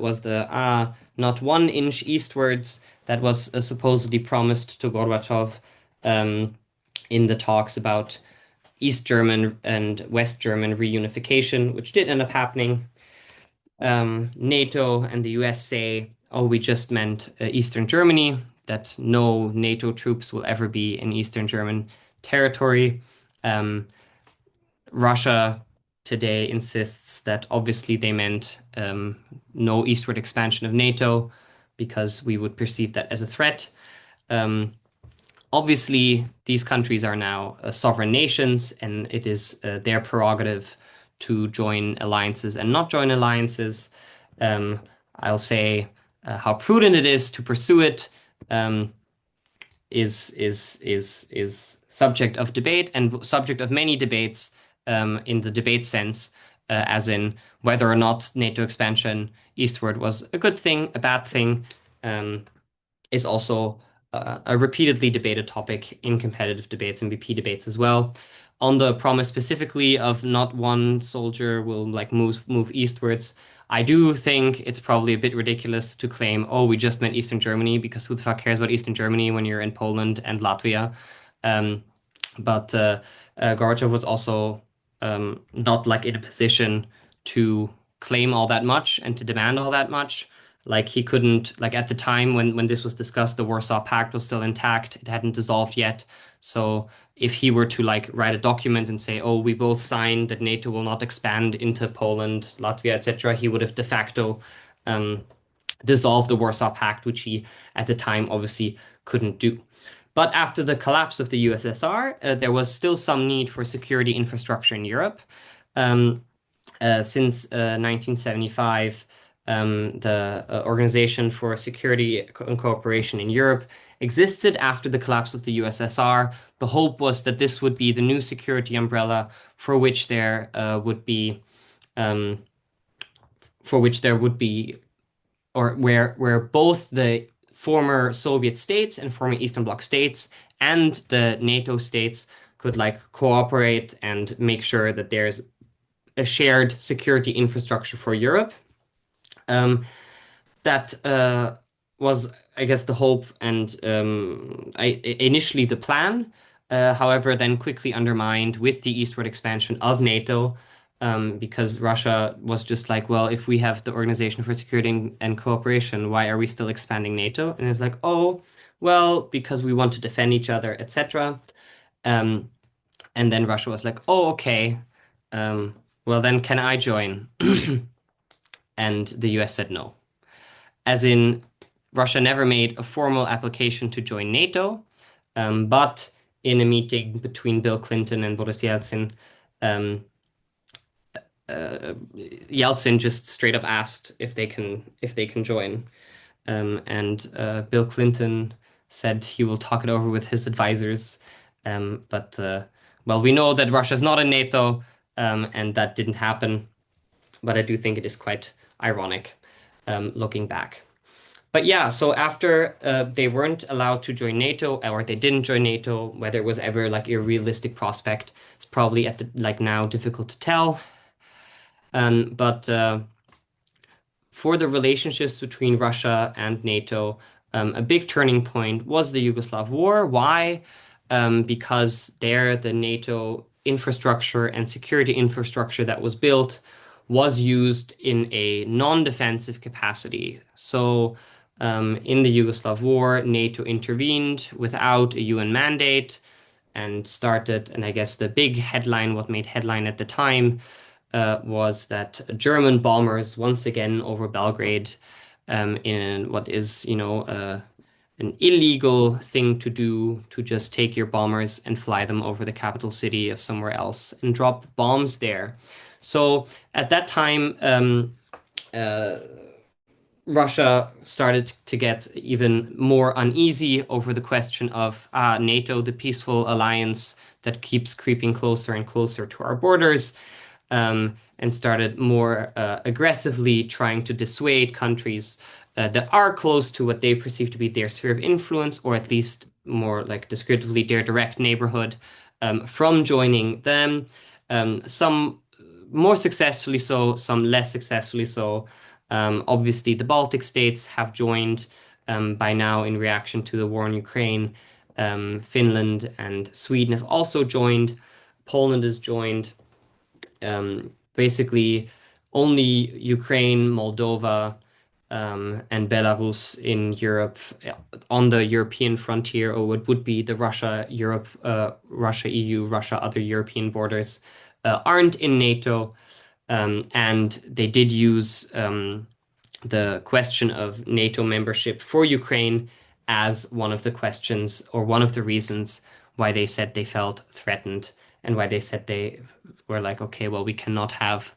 not 1 inch eastwards that was supposedly promised to Gorbachev um, in the talks about East German and West German reunification, which did end up happening. NATO and the US say, oh, we just meant Eastern Germany, that no NATO troops will ever be in Eastern German territory. Um, Russia today insists that obviously they meant no eastward expansion of NATO because we would perceive that as a threat. Um, Obviously, these countries are now sovereign nations, and it is their prerogative to join alliances and not join alliances. Um, I'll say how prudent it is to pursue it um, is subject of debate and subject of many debates in the debate sense, as in whether or not NATO expansion eastward was a good thing, a bad thing. Is also a repeatedly debated topic in competitive debates and BP debates as well. On the promise specifically of not one soldier will like move eastwards, I do think it's probably a bit ridiculous to claim, oh, we just meant Eastern Germany, because who the fuck cares about Eastern Germany when you're in Poland and Latvia? Um, but Gorbachev was also not like in a position to claim all that much and to demand all that much. Like he couldn't, like at the time when this was discussed, the Warsaw Pact was still intact. It hadn't dissolved yet. So if he were to like write a document and say, "Oh, we both signed that NATO will not expand into Poland, Latvia, etc.," he would have de facto um, dissolved the Warsaw Pact, which he at the time obviously couldn't do. But after the collapse of the USSR, there was still some need for security infrastructure in Europe. Um, since 1975, the Organization for Security and Cooperation in Europe existed after the collapse of the USSR. The hope was that this would be the new security umbrella for which there would be, um, for which there would be, or where both the former Soviet states and former Eastern Bloc states and the NATO states could like cooperate and make sure that there's a shared security infrastructure for Europe. That was, I guess, the hope and initially the plan. However, then quickly undermined with the eastward expansion of NATO, because Russia was just like, well, if we have the Organization for Security and Cooperation, why are we still expanding NATO? And it's like, oh, well, because we want to defend each other, etc. Um, and then Russia was like, oh, okay, well, then can I join? And the US said no. As in, Russia never made a formal application to join NATO, but in a meeting between Bill Clinton and Boris Yeltsin, um, Yeltsin just straight up asked if they can join, and Bill Clinton said he will talk it over with his advisors, but well, we know that Russia is not in NATO, and that didn't happen. But I do think it is quite ironic, looking back. But yeah, so after they weren't allowed to join NATO, or they didn't join NATO, whether it was ever like a realistic prospect, it's probably at the like now difficult to tell. But for the relationships between Russia and NATO, a big turning point was the Yugoslav War. Why? because there the NATO infrastructure and security infrastructure that was built was used in a non-defensive capacity. So in the Yugoslav war, NATO intervened without a UN mandate and started, and I guess the big headline, what made headline at the time, was that German bombers once again over Belgrade, in what is, an illegal thing to do, to just take your bombers and fly them over the capital city of somewhere else and drop bombs there. So at that time, uh, Russia started to get even more uneasy over the question of NATO, the peaceful alliance that keeps creeping closer and closer to our borders, and started more aggressively trying to dissuade countries that are close to what they perceive to be their sphere of influence, or at least more like descriptively their direct neighborhood, from joining them. Some more successfully so, some less successfully so. Obviously, the Baltic states have joined by now in reaction to the war in Ukraine. Finland and Sweden have also joined. Poland has joined. Basically, only Ukraine, Moldova, and Belarus in Europe, on the European frontier, or what would be the Russia, Europe, Russia, EU, Russia, other European borders, aren't in NATO. And they did use the question of NATO membership for Ukraine as one of the questions or one of the reasons why they said they felt threatened and why they said they were like, okay, well, we cannot have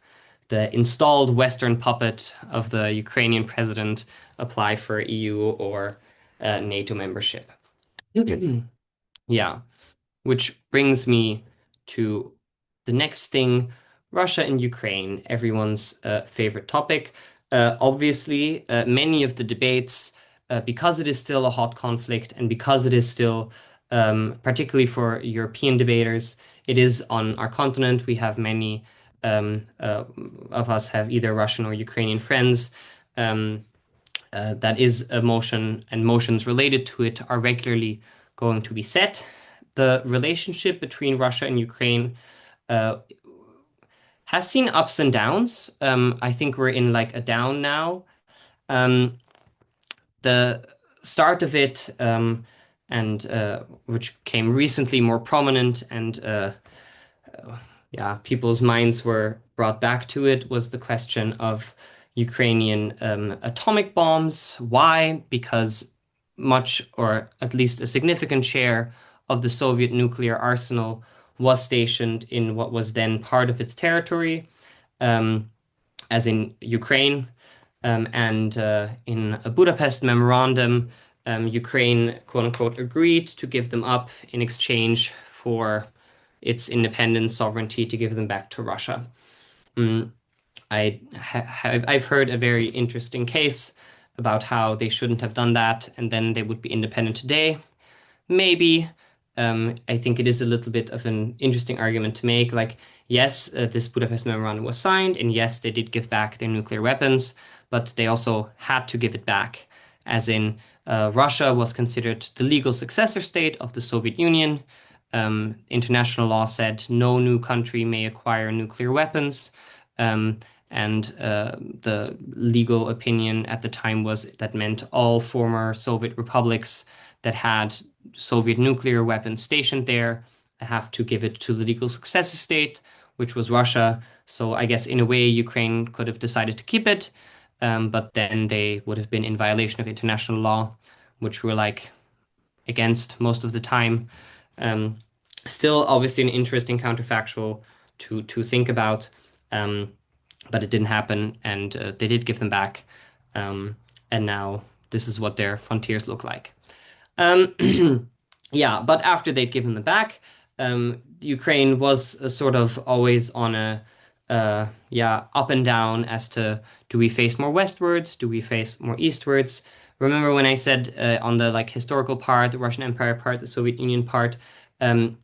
the installed Western puppet of the Ukrainian president apply for EU or NATO membership. Yeah. Which brings me to the next thing, Russia and Ukraine, everyone's favorite topic. Obviously, many of the debates, because it is still a hot conflict and because it is still, particularly for European debaters, it is on our continent. We have many of us have either Russian or Ukrainian friends. Um, that is a motion, and motions related to it are regularly going to be set. The relationship between Russia and Ukraine uh, has seen ups and downs. I think we're in like a down now. Um, the start of it, and which came recently more prominent, and yeah, people's minds were brought back to it, was the question of Ukrainian atomic bombs. Why? Because much, or at least a significant share of the Soviet nuclear arsenal was stationed in what was then part of its territory, um, as in Ukraine. And in a Budapest memorandum, Ukraine, quote unquote, agreed to give them up in exchange for its independence, sovereignty, to give them back to Russia. Mm, I've heard a very interesting case about how they shouldn't have done that, and then they would be independent today. Maybe. I think it is a little bit of an interesting argument to make. Like, yes, this Budapest Memorandum was signed, and yes, they did give back their nuclear weapons, but they also had to give it back, as in Russia was considered the legal successor state of the Soviet Union. International law said no new country may acquire nuclear weapons. Um, and the legal opinion at the time was that meant all former Soviet republics that had Soviet nuclear weapons stationed there have to give it to the legal successor state, which was Russia. So I guess in a way, Ukraine could have decided to keep it, but then they would have been in violation of international law, which we're like against most of the time. Um, Still, obviously, an interesting counterfactual to think about, um, but it didn't happen, and they did give them back, um, and now this is what their frontiers look like. Um, yeah, but after they'd given them back, Ukraine was sort of always on a yeah, up and down as to, do we face more westwards? Do we face more eastwards? Remember when I said on the like historical part, the Russian Empire part, the Soviet Union part, um,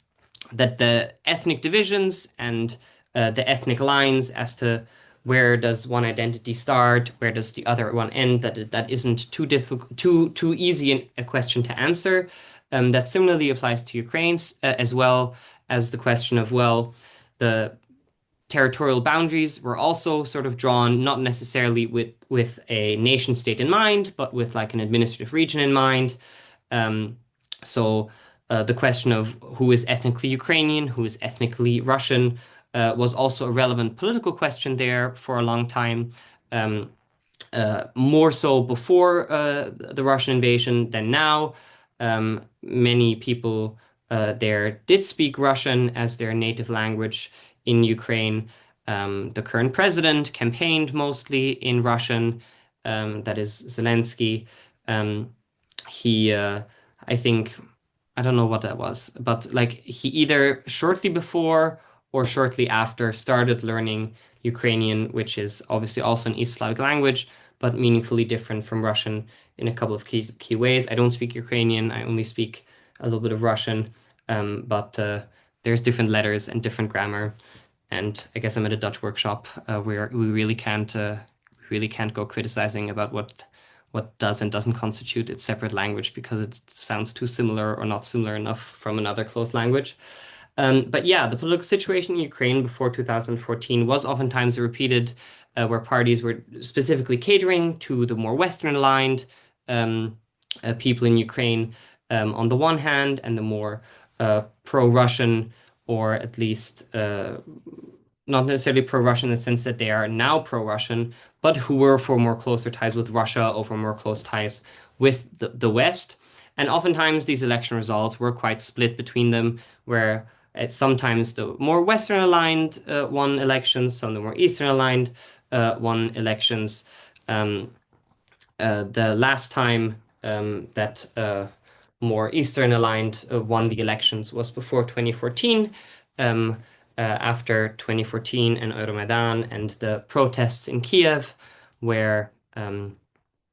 that the ethnic divisions and the ethnic lines as to where does one identity start, where does the other one end, that isn't too difficult, too easy a question to answer. That similarly applies to Ukraine, as well as the question of, well, the territorial boundaries were also sort of drawn not necessarily with a nation state in mind, but with like an administrative region in mind. Um, so the question of who is ethnically Ukrainian, who is ethnically Russian, was also a relevant political question there for a long time. Um, More so before the Russian invasion than now. Many people there did speak Russian as their native language in Ukraine. The current president campaigned mostly in Russian, that is Zelensky. Um, he, I think, I don't know what that was, but like he either shortly before or shortly after started learning Ukrainian, which is obviously also an East Slavic language, but meaningfully different from Russian in a couple of key ways. I don't speak Ukrainian, I only speak a little bit of Russian, but there's different letters and different grammar. And I guess I'm at a Dutch workshop where we really can't go criticizing about what does and doesn't constitute its separate language because it sounds too similar or not similar enough from another close language. But yeah, the political situation in Ukraine before 2014 was oftentimes repeated, where parties were specifically catering to the more Western aligned um, people in Ukraine on the one hand, and the more pro-Russian, or at least not necessarily pro-Russian in the sense that they are now pro-Russian, but who were for more closer ties with Russia or for more close ties with the West. And oftentimes these election results were quite split between them, where sometimes the more Western aligned won elections, some of the more Eastern aligned won elections. Um, the last time that more Eastern aligned won the elections was before 2014. After 2014 and Euromaidan and the protests in Kiev, where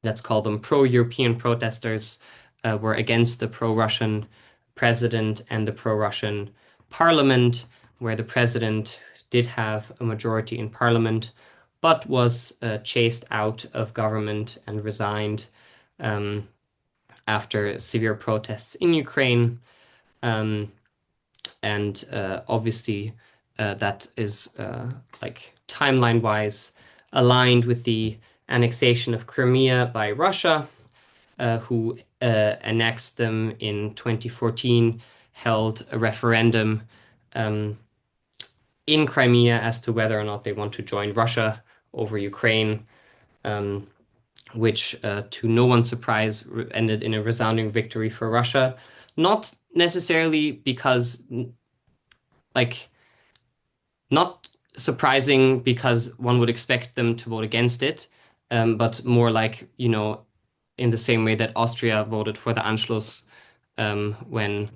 let's call them pro-European protesters were against the pro-Russian president and the pro-Russian parliament, where the president did have a majority in parliament, but was chased out of government and resigned um, after severe protests in Ukraine. Um, and obviously, that is like timeline-wise aligned with the annexation of Crimea by Russia, who annexed them in 2014, held a referendum um, in Crimea as to whether or not they want to join Russia over Ukraine, um, which, to no one's surprise, ended in a resounding victory for Russia. Not necessarily because, like, not surprising because one would expect them to vote against it, but more like, in the same way that Austria voted for the Anschluss, when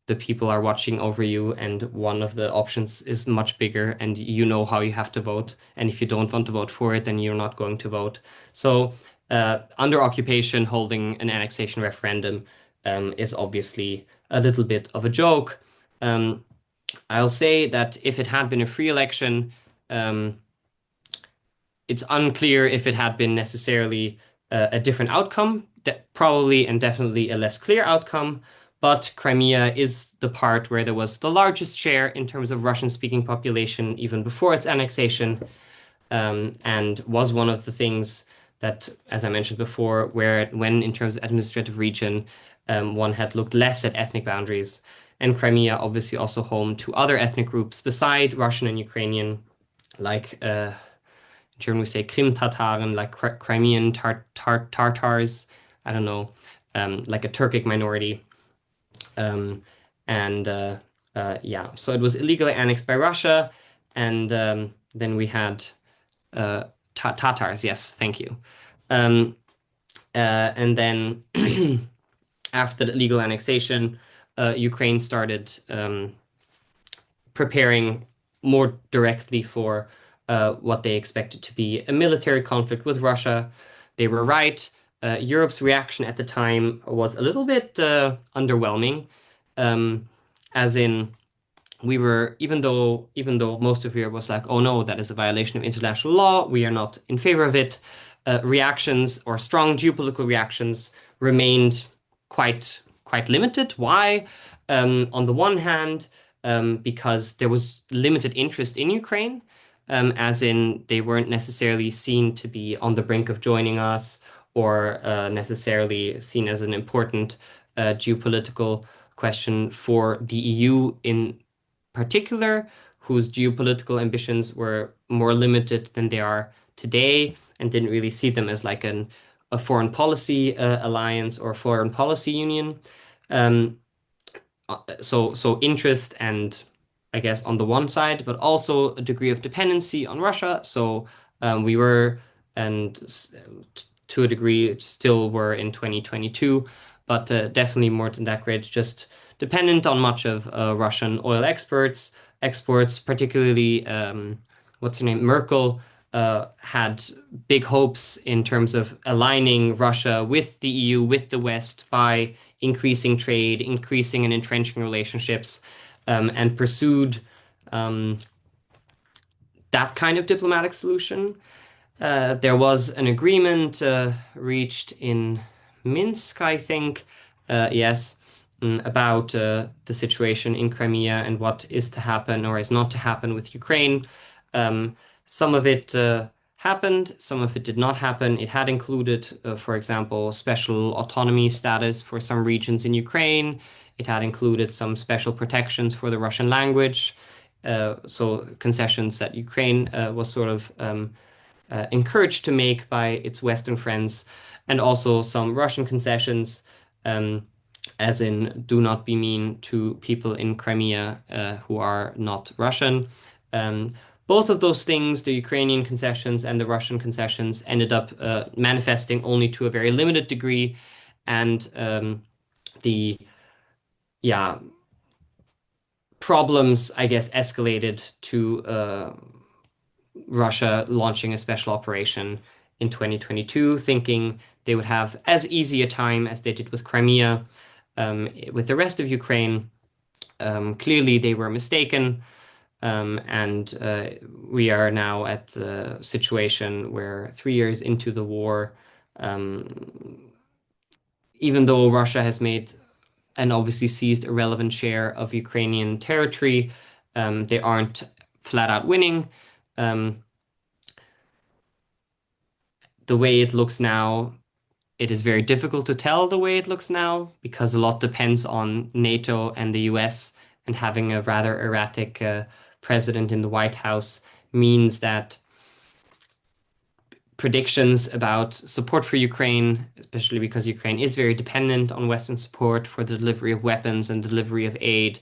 the people are watching over you and one of the options is much bigger and you know how you have to vote. And if you don't want to vote for it, then you're not going to vote. So under occupation, holding an annexation referendum is obviously a little bit of a joke. I'll say that if it had been a free election, um, it's unclear if it had been necessarily a different outcome, probably and definitely a less clear outcome. But Crimea is the part where there was the largest share in terms of Russian-speaking population even before its annexation, and was one of the things that, as I mentioned before, when in terms of administrative region, one had looked less at ethnic boundaries. And Crimea, obviously, also home to other ethnic groups beside Russian and Ukrainian, like in German we say Krim Tataren, like Crimean Tartars. I don't know, like a Turkic minority. And yeah, so it was illegally annexed by Russia, and then we had Tatars. Yes, thank you. Um, and then after the illegal annexation, Ukraine started preparing more directly for what they expected to be a military conflict with Russia. They were right. Europe's reaction at the time was a little bit underwhelming, as in even though most of Europe was like, oh no, that is a violation of international law, we are not in favor of it. Reactions or strong geopolitical reactions remained quite quite limited. Why? On the one hand, because there was limited interest in Ukraine, as in they weren't necessarily seen to be on the brink of joining us or necessarily seen as an important geopolitical question for the EU in particular, whose geopolitical ambitions were more limited than they are today, and didn't really see them as like a foreign policy alliance or foreign policy union. Um, so interest and I guess on the one side, but also a degree of dependency on Russia. So we were and to a degree still were in 2022, but definitely more than that grade, just dependent on much of Russian oil exports, particularly what's her name, Merkel. Had big hopes in terms of aligning Russia with the EU, with the West, by increasing trade, increasing and entrenching relationships, and pursued um, that kind of diplomatic solution. There was an agreement reached in Minsk, I think, yes, about the situation in Crimea and what is to happen or is not to happen with Ukraine. Um, some of it happened, some of it did not happen. It had included, for example, special autonomy status for some regions in Ukraine. It had included some special protections for the Russian language. So concessions that Ukraine was sort of encouraged to make by its Western friends, and also some Russian concessions, um, as in do not be mean to people in Crimea who are not Russian. Um, both of those things, the Ukrainian concessions and the Russian concessions, ended up manifesting only to a very limited degree, and the yeah problems, I guess, escalated to Russia launching a special operation in 2022, thinking they would have as easy a time as they did with Crimea, with the rest of Ukraine. Clearly, they were mistaken, and we are now at a situation where 3 years into the war, um, even though Russia has made and obviously seized a relevant share of Ukrainian territory, they aren't flat out winning. Um, the way it looks now, it is very difficult to tell the way it looks now because a lot depends on NATO and the US, and having a rather erratic president in the White House means that predictions about support for Ukraine, especially because Ukraine is very dependent on Western support for the delivery of weapons and delivery of aid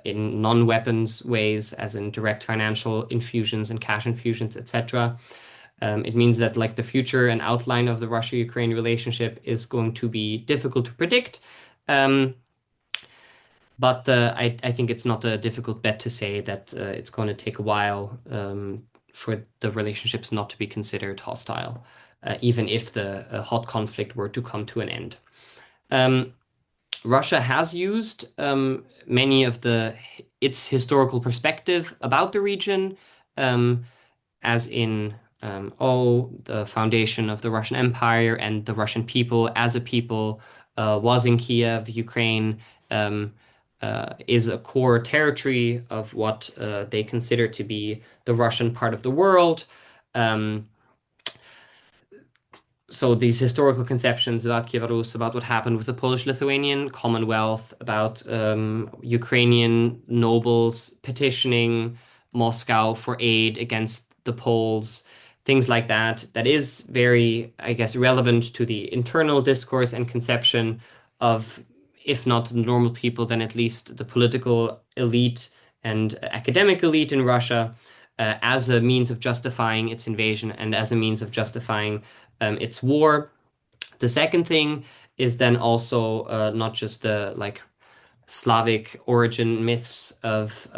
in non-weapons ways, as in direct financial infusions and cash infusions, etc. It means that like the future and outline of the Russia-Ukraine relationship is going to be difficult to predict. Um, but I think it's not a difficult bet to say that it's going to take a while for the relationships not to be considered hostile, even if the hot conflict were to come to an end. Um, Russia has used many of its historical perspective about the region, as in the foundation of the Russian Empire and the Russian people as a people was in Kiev, Ukraine. Is a core territory of what they consider to be the Russian part of the world. Um, so these historical conceptions about Kiev Rus, about what happened with the Polish-Lithuanian Commonwealth, about Ukrainian nobles petitioning Moscow for aid against the Poles, things like that, that is very, I guess, relevant to the internal discourse and conception of, if not the normal people, then at least the political elite and academic elite in Russia, as a means of justifying its invasion and as a means of justifying its war. The second thing is then also not just the like Slavic origin myths of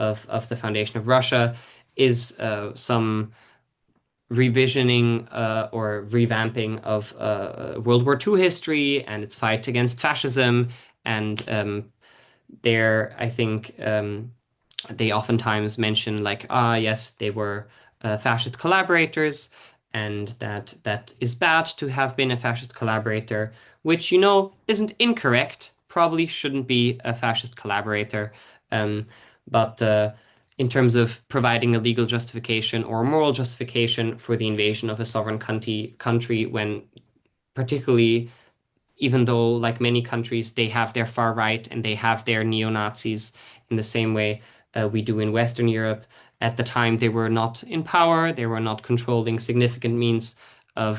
the foundation of Russia, is some revisioning or revamping of World War II history and its fight against fascism. And there, I think they oftentimes mention like, ah, yes, they were fascist collaborators, and that is bad to have been a fascist collaborator, which, isn't incorrect. probably shouldn't be a fascist collaborator. Um, but in terms of providing a legal justification or moral justification for the invasion of a sovereign country when particularly even though, like many countries, they have their far right and they have their neo-Nazis in the same way we do in Western Europe. At the time, they were not in power, they were not controlling significant means of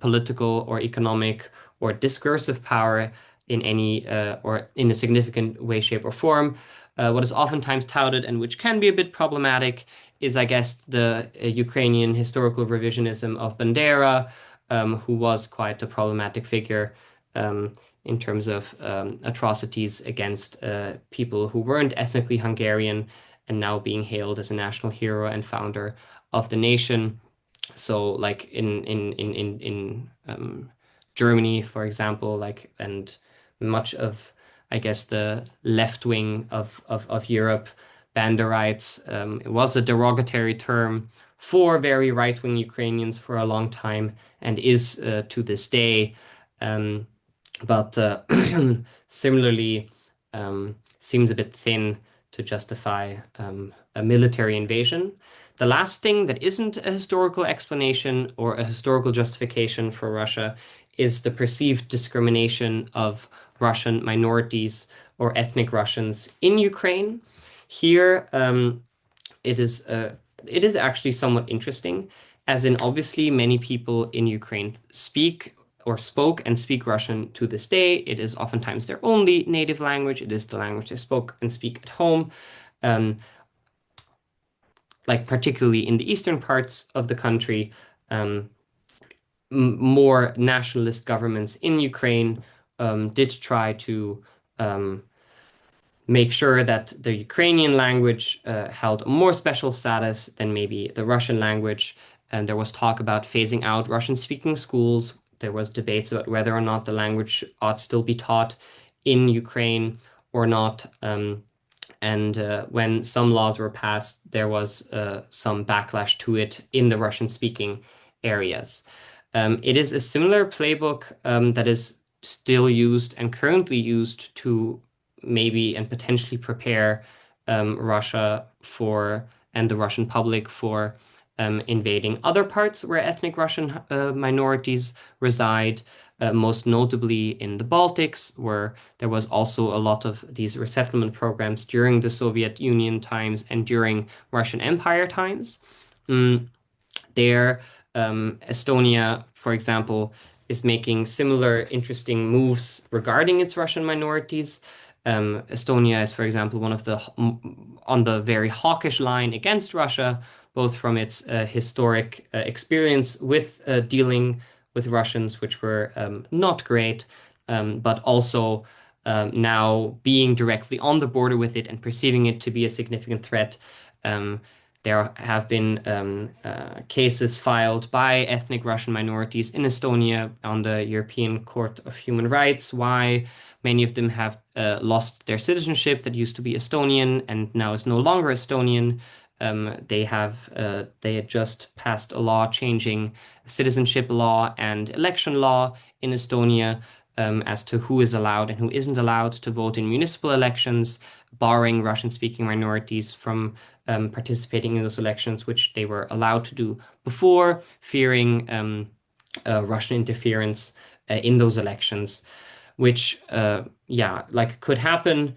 political or economic or discursive power in any or in a significant way, shape, or form. What is oftentimes touted and which can be a bit problematic is, I guess, the Ukrainian historical revisionism of Bandera, who was quite a problematic figure um, in terms of atrocities against people who weren't ethnically Hungarian and now being hailed as a national hero and founder of the nation. So, like in Germany, for example, like and much of I guess the left wing of Europe, Banderites, it was a derogatory term for very right wing Ukrainians for a long time and is to this day. Um, but similarly seems a bit thin to justify a military invasion. The last thing that isn't a historical explanation or a historical justification for Russia is the perceived discrimination of Russian minorities or ethnic Russians in Ukraine. Here, it is it is actually somewhat interesting, as in obviously many people in Ukraine speak or spoke and speak Russian to this day. It is oftentimes their only native language. It is the language they spoke and speak at home. Um, like particularly in the eastern parts of the country, um, more nationalist governments in Ukraine did try to um, make sure that the Ukrainian language held a more special status than maybe the Russian language. And there was talk about phasing out Russian-speaking schools. There was debates about whether or not the language ought still be taught in Ukraine or not. And when some laws were passed, there was some backlash to it in the Russian-speaking areas. It is a similar playbook that is still used and currently used to maybe and potentially prepare Russia for and the Russian public for invading other parts where ethnic Russian minorities reside, most notably in the Baltics, where there was also a lot of these resettlement programs during the Soviet Union times and during Russian Empire times. Mm, there, Estonia, for example, is making similar interesting moves regarding its Russian minorities. Estonia is, for example, one of the on the very hawkish line against Russia, both from its historic experience with dealing with Russians, which were not great, but also now being directly on the border with it and perceiving it to be a significant threat. Um, there have been cases filed by ethnic Russian minorities in Estonia on the European Court of Human Rights. Why many of them have lost their citizenship that used to be Estonian and now is no longer Estonian. They had just passed a law changing citizenship law and election law in Estonia as to who is allowed and who isn't allowed to vote in municipal elections, barring Russian-speaking minorities from participating in those elections, which they were allowed to do before, fearing Russian interference in those elections, which, yeah, like could happen,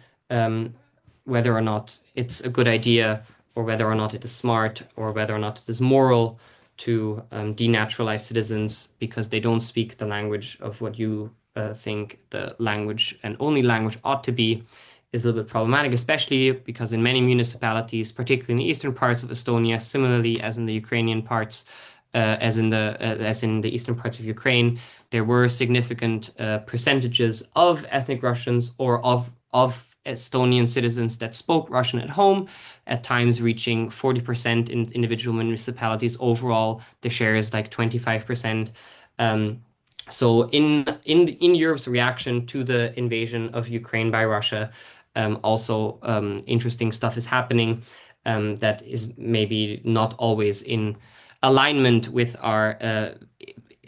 whether or not it's a good idea, or whether or not it is smart, or whether or not it is moral to denaturalize citizens because they don't speak the language of what you think the language and only language ought to be is a little bit problematic, especially because in many municipalities, particularly in the eastern parts of Estonia, similarly as in the Ukrainian parts, as in the eastern parts of Ukraine, there were significant percentages of ethnic Russians or of Estonian citizens that spoke Russian at home, at times reaching 40% in individual municipalities. Overall, the share is like 25%. So in Europe's reaction to the invasion of Ukraine by Russia, also interesting stuff is happening that is maybe not always in alignment with our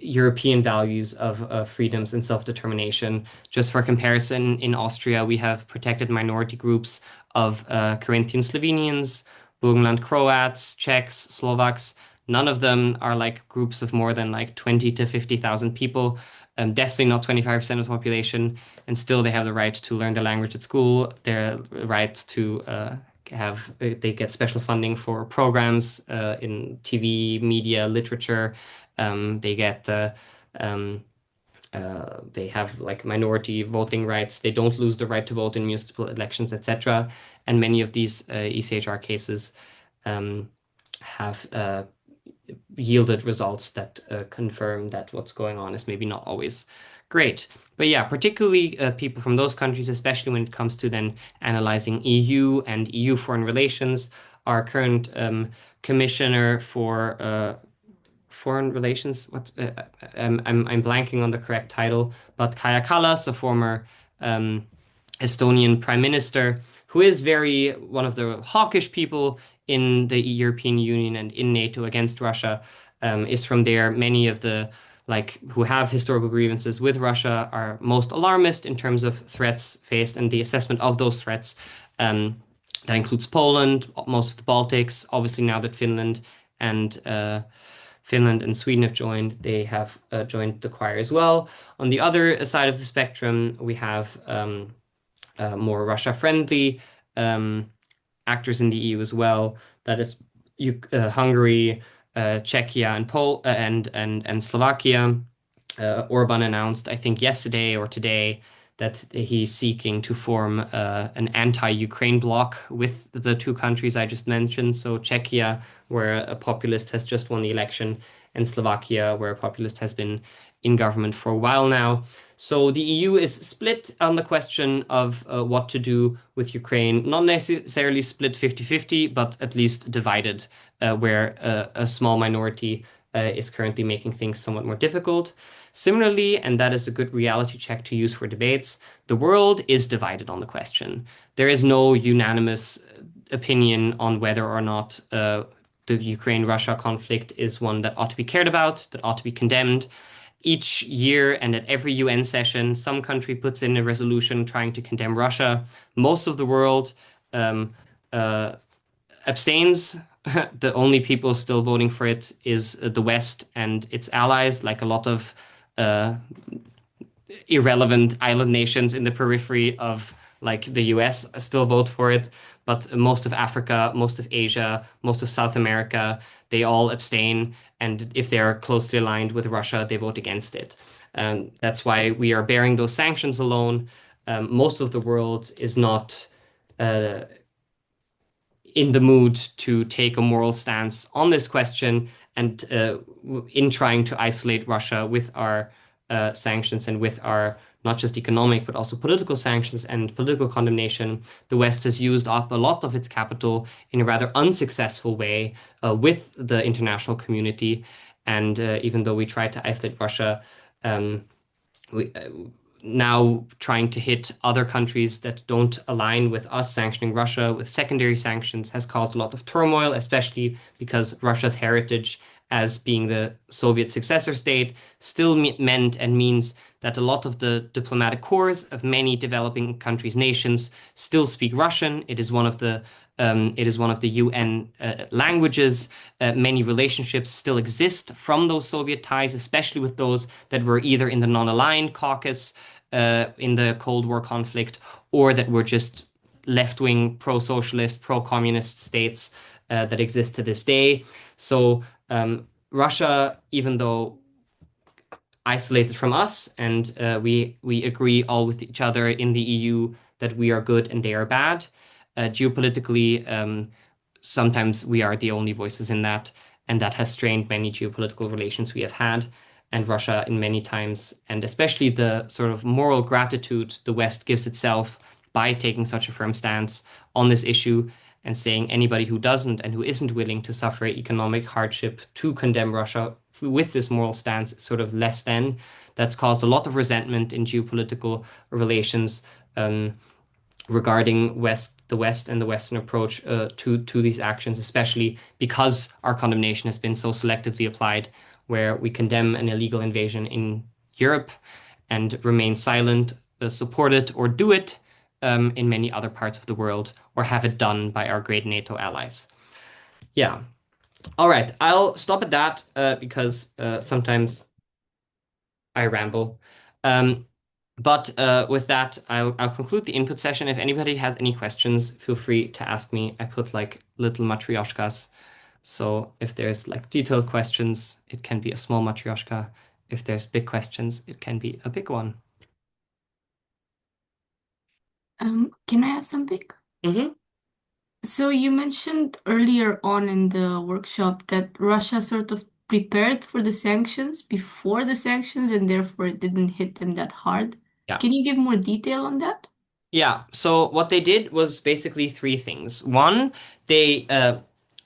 European values of freedoms and self-determination. Just for comparison, in Austria, we have protected minority groups of Carinthian Slovenians, Burgenland Croats, Czechs, Slovaks. None of them are like groups of more than like 20 to 50,000 people. Definitely not 25% of the population. And still, they have the right to learn the language at school, their right to they get special funding for programs in TV, media, literature. They get um, they have like minority voting rights. They don't lose the right to vote in municipal elections, etc. And many of these ECHR cases um, have yielded results that confirm that what's going on is maybe not always great. But yeah, particularly people from those countries, especially when it comes to then analyzing EU and EU foreign relations. Our current commissioner for foreign relations, I'm blanking on the correct title, but Kaja Kallas, a former um, Estonian prime minister, who is very one of the hawkish people in the European Union and in NATO against Russia, is from there. Many of the like who have historical grievances with Russia are most alarmist in terms of threats faced and the assessment of those threats. That includes Poland, most of the Baltics. Obviously, now that and Finland and Sweden have joined, they have joined the choir as well. On the other side of the spectrum, we have more Russia-friendly actors in the EU as well. That is Hungary, Czechia, and and Slovakia. Orban announced, I think yesterday or today, that he's seeking to form an anti-Ukraine bloc with the two countries I just mentioned. So Czechia, where a populist has just won the election, and Slovakia, where a populist has been in government for a while now. So the EU is split on the question of what to do with Ukraine, not necessarily split 50-50, but at least divided, where a small minority is currently making things somewhat more difficult. Similarly, and that is a good reality check to use for debates, the world is divided on the question. There is no unanimous opinion on whether or not the Ukraine-Russia conflict is one that ought to be cared about, that ought to be condemned. Each year and at every UN session, some country puts in a resolution trying to condemn Russia. Most of the world um, uh, abstains. The only people still voting for it is the West and its allies, like a lot of uh, irrelevant island nations in the periphery of like the US still vote for it. But most of Africa, most of Asia, most of South America, they all abstain. And if they're closely aligned with Russia, they vote against it. That's why we are bearing those sanctions alone. Most of the world is not uh, in the mood to take a moral stance on this question and in trying to isolate Russia with our sanctions and with our not just economic but also political sanctions and political condemnation, the West has used up a lot of its capital in a rather unsuccessful way with the international community. And even though we tried to isolate Russia, we now trying to hit other countries that don't align with us sanctioning Russia with secondary sanctions has caused a lot of turmoil, especially because Russia's heritage as being the Soviet successor state still meant and means that a lot of the diplomatic corps of many developing countries' nations still speak Russian. It is one of the UN languages. Many relationships still exist from those Soviet ties, especially with those that were either in the non-aligned caucus in the Cold War conflict, or that were just left-wing, pro-socialist, pro-communist states that exist to this day. So Russia, even though isolated from us, and we agree all with each other in the EU that we are good and they are bad. Geopolitically, sometimes we are the only voices in that, and that has strained many geopolitical relations we have had. And Russia, in many times, and especially the sort of moral gratitude the West gives itself by taking such a firm stance on this issue and saying anybody who doesn't and who isn't willing to suffer economic hardship to condemn Russia with this moral stance is sort of less than. That's caused a lot of resentment in geopolitical relations regarding the West and the Western approach to these actions, especially because our condemnation has been so selectively applied, where we condemn an illegal invasion in Europe and remain silent, support it, or do it in many other parts of the world, or have it done by our great NATO allies. Yeah. All right. I'll stop at that because sometimes I ramble. Um, but with that, I'll conclude the input session. If anybody has any questions, feel free to ask me. I put like little matryoshkas. So if there's like detailed questions, it can be a small matryoshka. If there's big questions, it can be a big one. Can I ask something? Hmm. So you mentioned earlier on in the workshop that Russia sort of prepared for the sanctions before the sanctions and therefore it didn't hit them that hard. Yeah. Can you give more detail on that? Yeah, so what they did was basically three things. One, they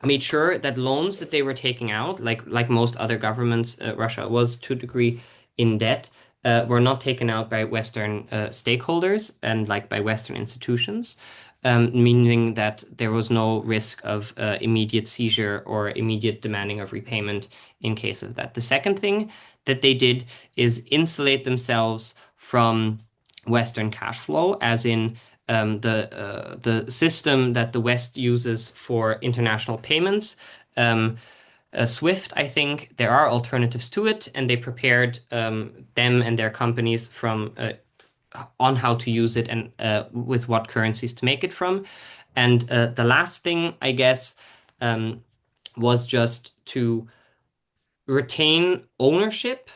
made sure that loans that they were taking out, like most other governments, Russia was to a degree in debt, were not taken out by Western stakeholders and like by Western institutions, meaning that there was no risk of immediate seizure or immediate demanding of repayment in case of that. The second thing that they did is insulate themselves from Western cash flow, as in the system that the West uses for international payments. SWIFT, I think there are alternatives to it, and they prepared them and their companies from on how to use it and with what currencies to make it from. And the last thing, I guess, um, was just to retain ownership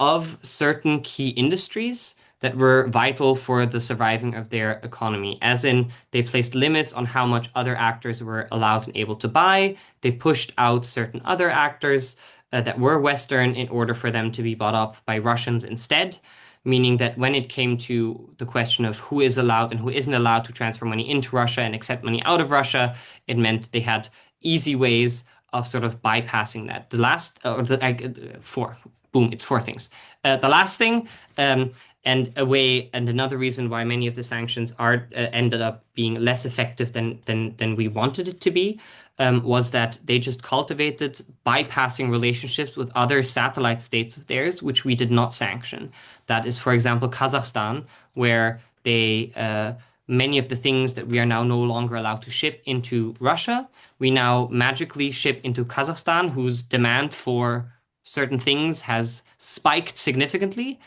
of certain key industries that were vital for the surviving of their economy. As in, they placed limits on how much other actors were allowed and able to buy. They pushed out certain other actors that were Western in order for them to be bought up by Russians instead. Meaning that when it came to the question of who is allowed and who isn't allowed to transfer money into Russia and accept money out of Russia, it meant they had easy ways of sort of bypassing that. The last, or the four, boom, it's four things. The last thing, and a way, and another reason why many of the sanctions are ended up being less effective than we wanted it to be, was that they just cultivated bypassing relationships with other satellite states of theirs, which we did not sanction. That is, for example, Kazakhstan, where they many of the things that we are now no longer allowed to ship into Russia, we now magically ship into Kazakhstan, whose demand for certain things has spiked significantly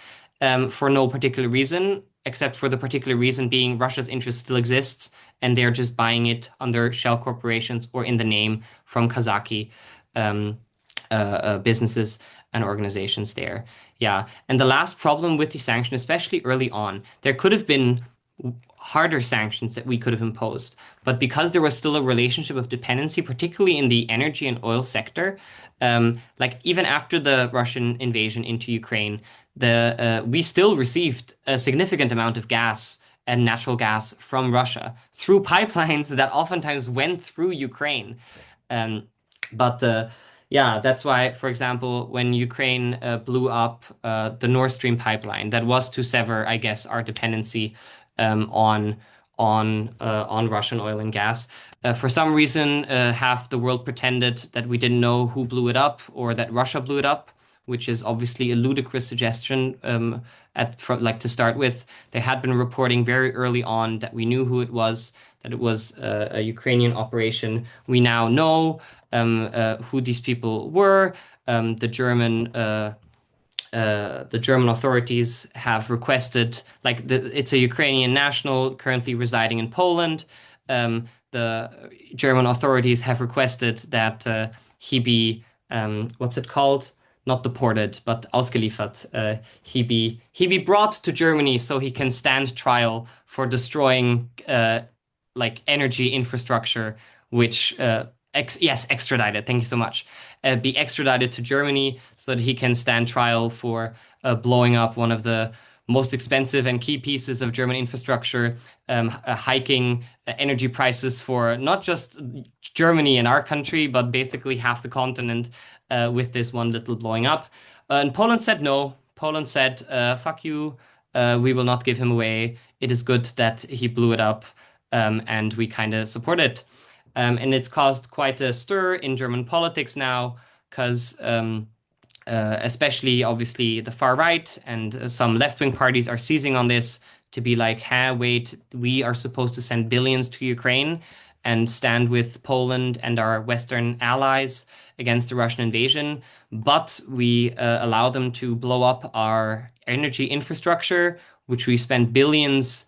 for no particular reason, except for the particular reason being Russia's interest still exists, and they're just buying it under shell corporations or in the name from Kazaki um, businesses and organizations there. Yeah. And the last problem with the sanction, especially early on, there could have been harder sanctions that we could have imposed. But because there was still a relationship of dependency, particularly in the energy and oil sector, like even after the Russian invasion into Ukraine, the we still received a significant amount of gas and natural gas from Russia through pipelines that oftentimes went through Ukraine. Um, but yeah, that's why, for example, when Ukraine blew up the Nord Stream pipeline, that was to sever, I guess, our dependency on on Russian oil and gas. For some reason, half the world pretended that we didn't know who blew it up or that Russia blew it up, which is obviously a ludicrous suggestion. Like to start with, they had been reporting very early on that we knew who it was, that it was a Ukrainian operation. We now know who these people were. The German authorities have requested, like it's a Ukrainian national currently residing in Poland. The German authorities have requested that he be, what's it called? Not deported, but ausgeliefert. He be brought to Germany so he can stand trial for destroying like energy infrastructure, which yes, extradited. Thank you so much. Be extradited to Germany so that he can stand trial for blowing up one of the most expensive and key pieces of German infrastructure, hiking energy prices for not just Germany and our country, but basically half the continent with this one little blowing up. And Poland said no. Poland said, fuck you. We will not give him away. It is good that he blew it up, and we kind of support it. And it's caused quite a stir in German politics now because especially obviously the far right and some left-wing parties are seizing on this to be like, hey, wait, we are supposed to send billions to Ukraine and stand with Poland and our Western allies against the Russian invasion, but we allow them to blow up our energy infrastructure, which we spent billions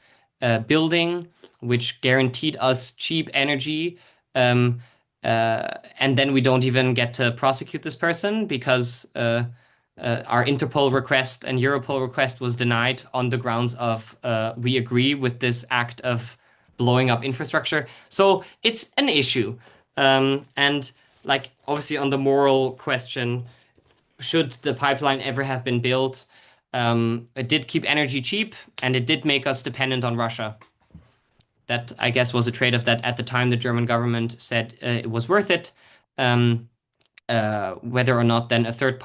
building, which guaranteed us cheap energy. Um, and then we don't even get to prosecute this person because our Interpol request and Europol request was denied on the grounds of we agree with this act of blowing up infrastructure. So it's an issue. And like obviously on the moral question, should the pipeline ever have been built? It did keep energy cheap and it did make us dependent on Russia. That I guess was a trade-off that at the time the German government said it was worth it. Um, Whether or not then a third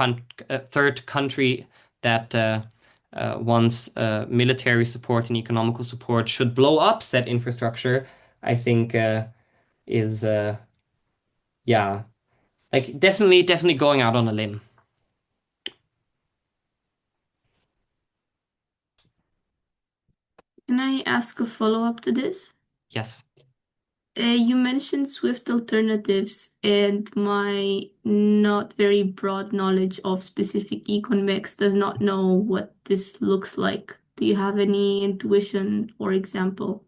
country that wants military support and economical support should blow up said infrastructure, I think is yeah, like definitely going out on a limb. Can I ask a follow-up to this? Yes. You mentioned Swift alternatives, and my not very broad knowledge of specific economics does not know what this looks like. Do you have any intuition or example?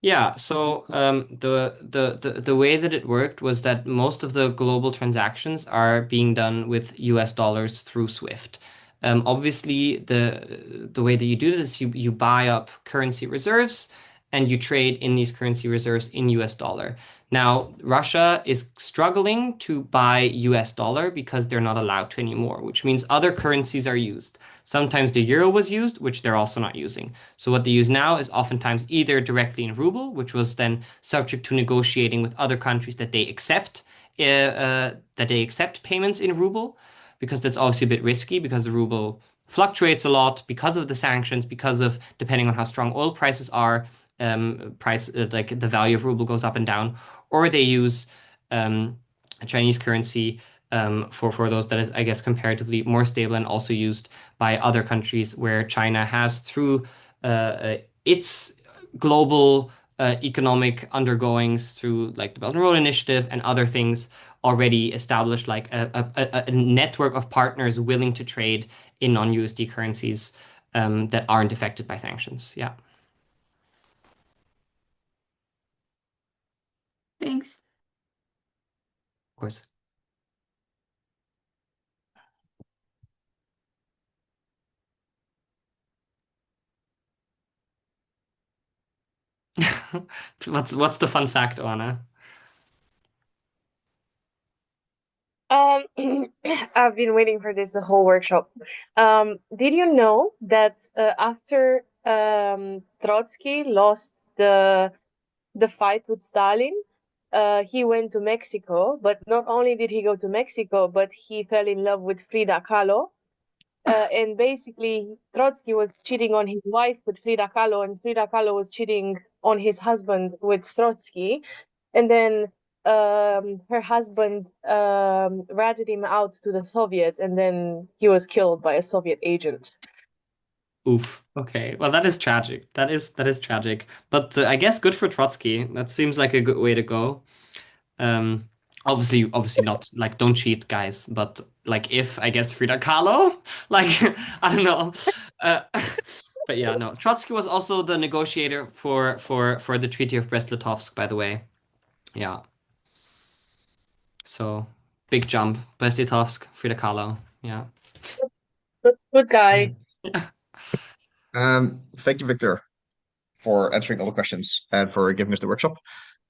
Yeah, so the way that it worked was that most of the global transactions are being done with US dollars through Swift. Obviously, the way that you do this, you buy up currency reserves and you trade in these currency reserves in US dollar. Now, Russia is struggling to buy US dollar because they're not allowed to anymore, which means other currencies are used. Sometimes the euro was used, which they're also not using. So what they use now is oftentimes either directly in ruble, which was then subject to negotiating with other countries that they accept payments in ruble, because that's obviously a bit risky because the ruble fluctuates a lot because of the sanctions, because of depending on how strong oil prices are, like the value of ruble goes up and down, or they use a Chinese currency for those that is, I guess, comparatively more stable and also used by other countries where China has, through its global economic undergoings, through like the Belt and Road Initiative and other things, already established like a network of partners willing to trade in non-USD currencies that aren't affected by sanctions. Yeah, of Thanks. course. What's the fun fact, Anna? Um, I've been waiting for this the whole workshop. Did you know that after Trotsky lost the fight with Stalin, he went to Mexico, but not only did he go to Mexico, but he fell in love with Frida Kahlo. And basically, Trotsky was cheating on his wife with Frida Kahlo, and Frida Kahlo was cheating on his husband with Trotsky. And then her husband ratted him out to the Soviets, and then he was killed by a Soviet agent. Oof. Okay. Well, that is tragic. That is tragic. But I guess good for Trotsky. That seems like a good way to go. Um, obviously not like don't cheat, guys. But like if I guess Frida Kahlo, like I don't know. Uh, but yeah, no. Trotsky was also the negotiator for the Treaty of Brest-Litovsk, by the way. Yeah. So big jump. Brest-Litovsk, Frida Kahlo. Yeah. Good guy. Thank you, Victor, for answering all the questions and for giving us the workshop.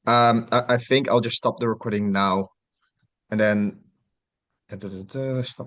I think I'll just stop the recording now and then stop.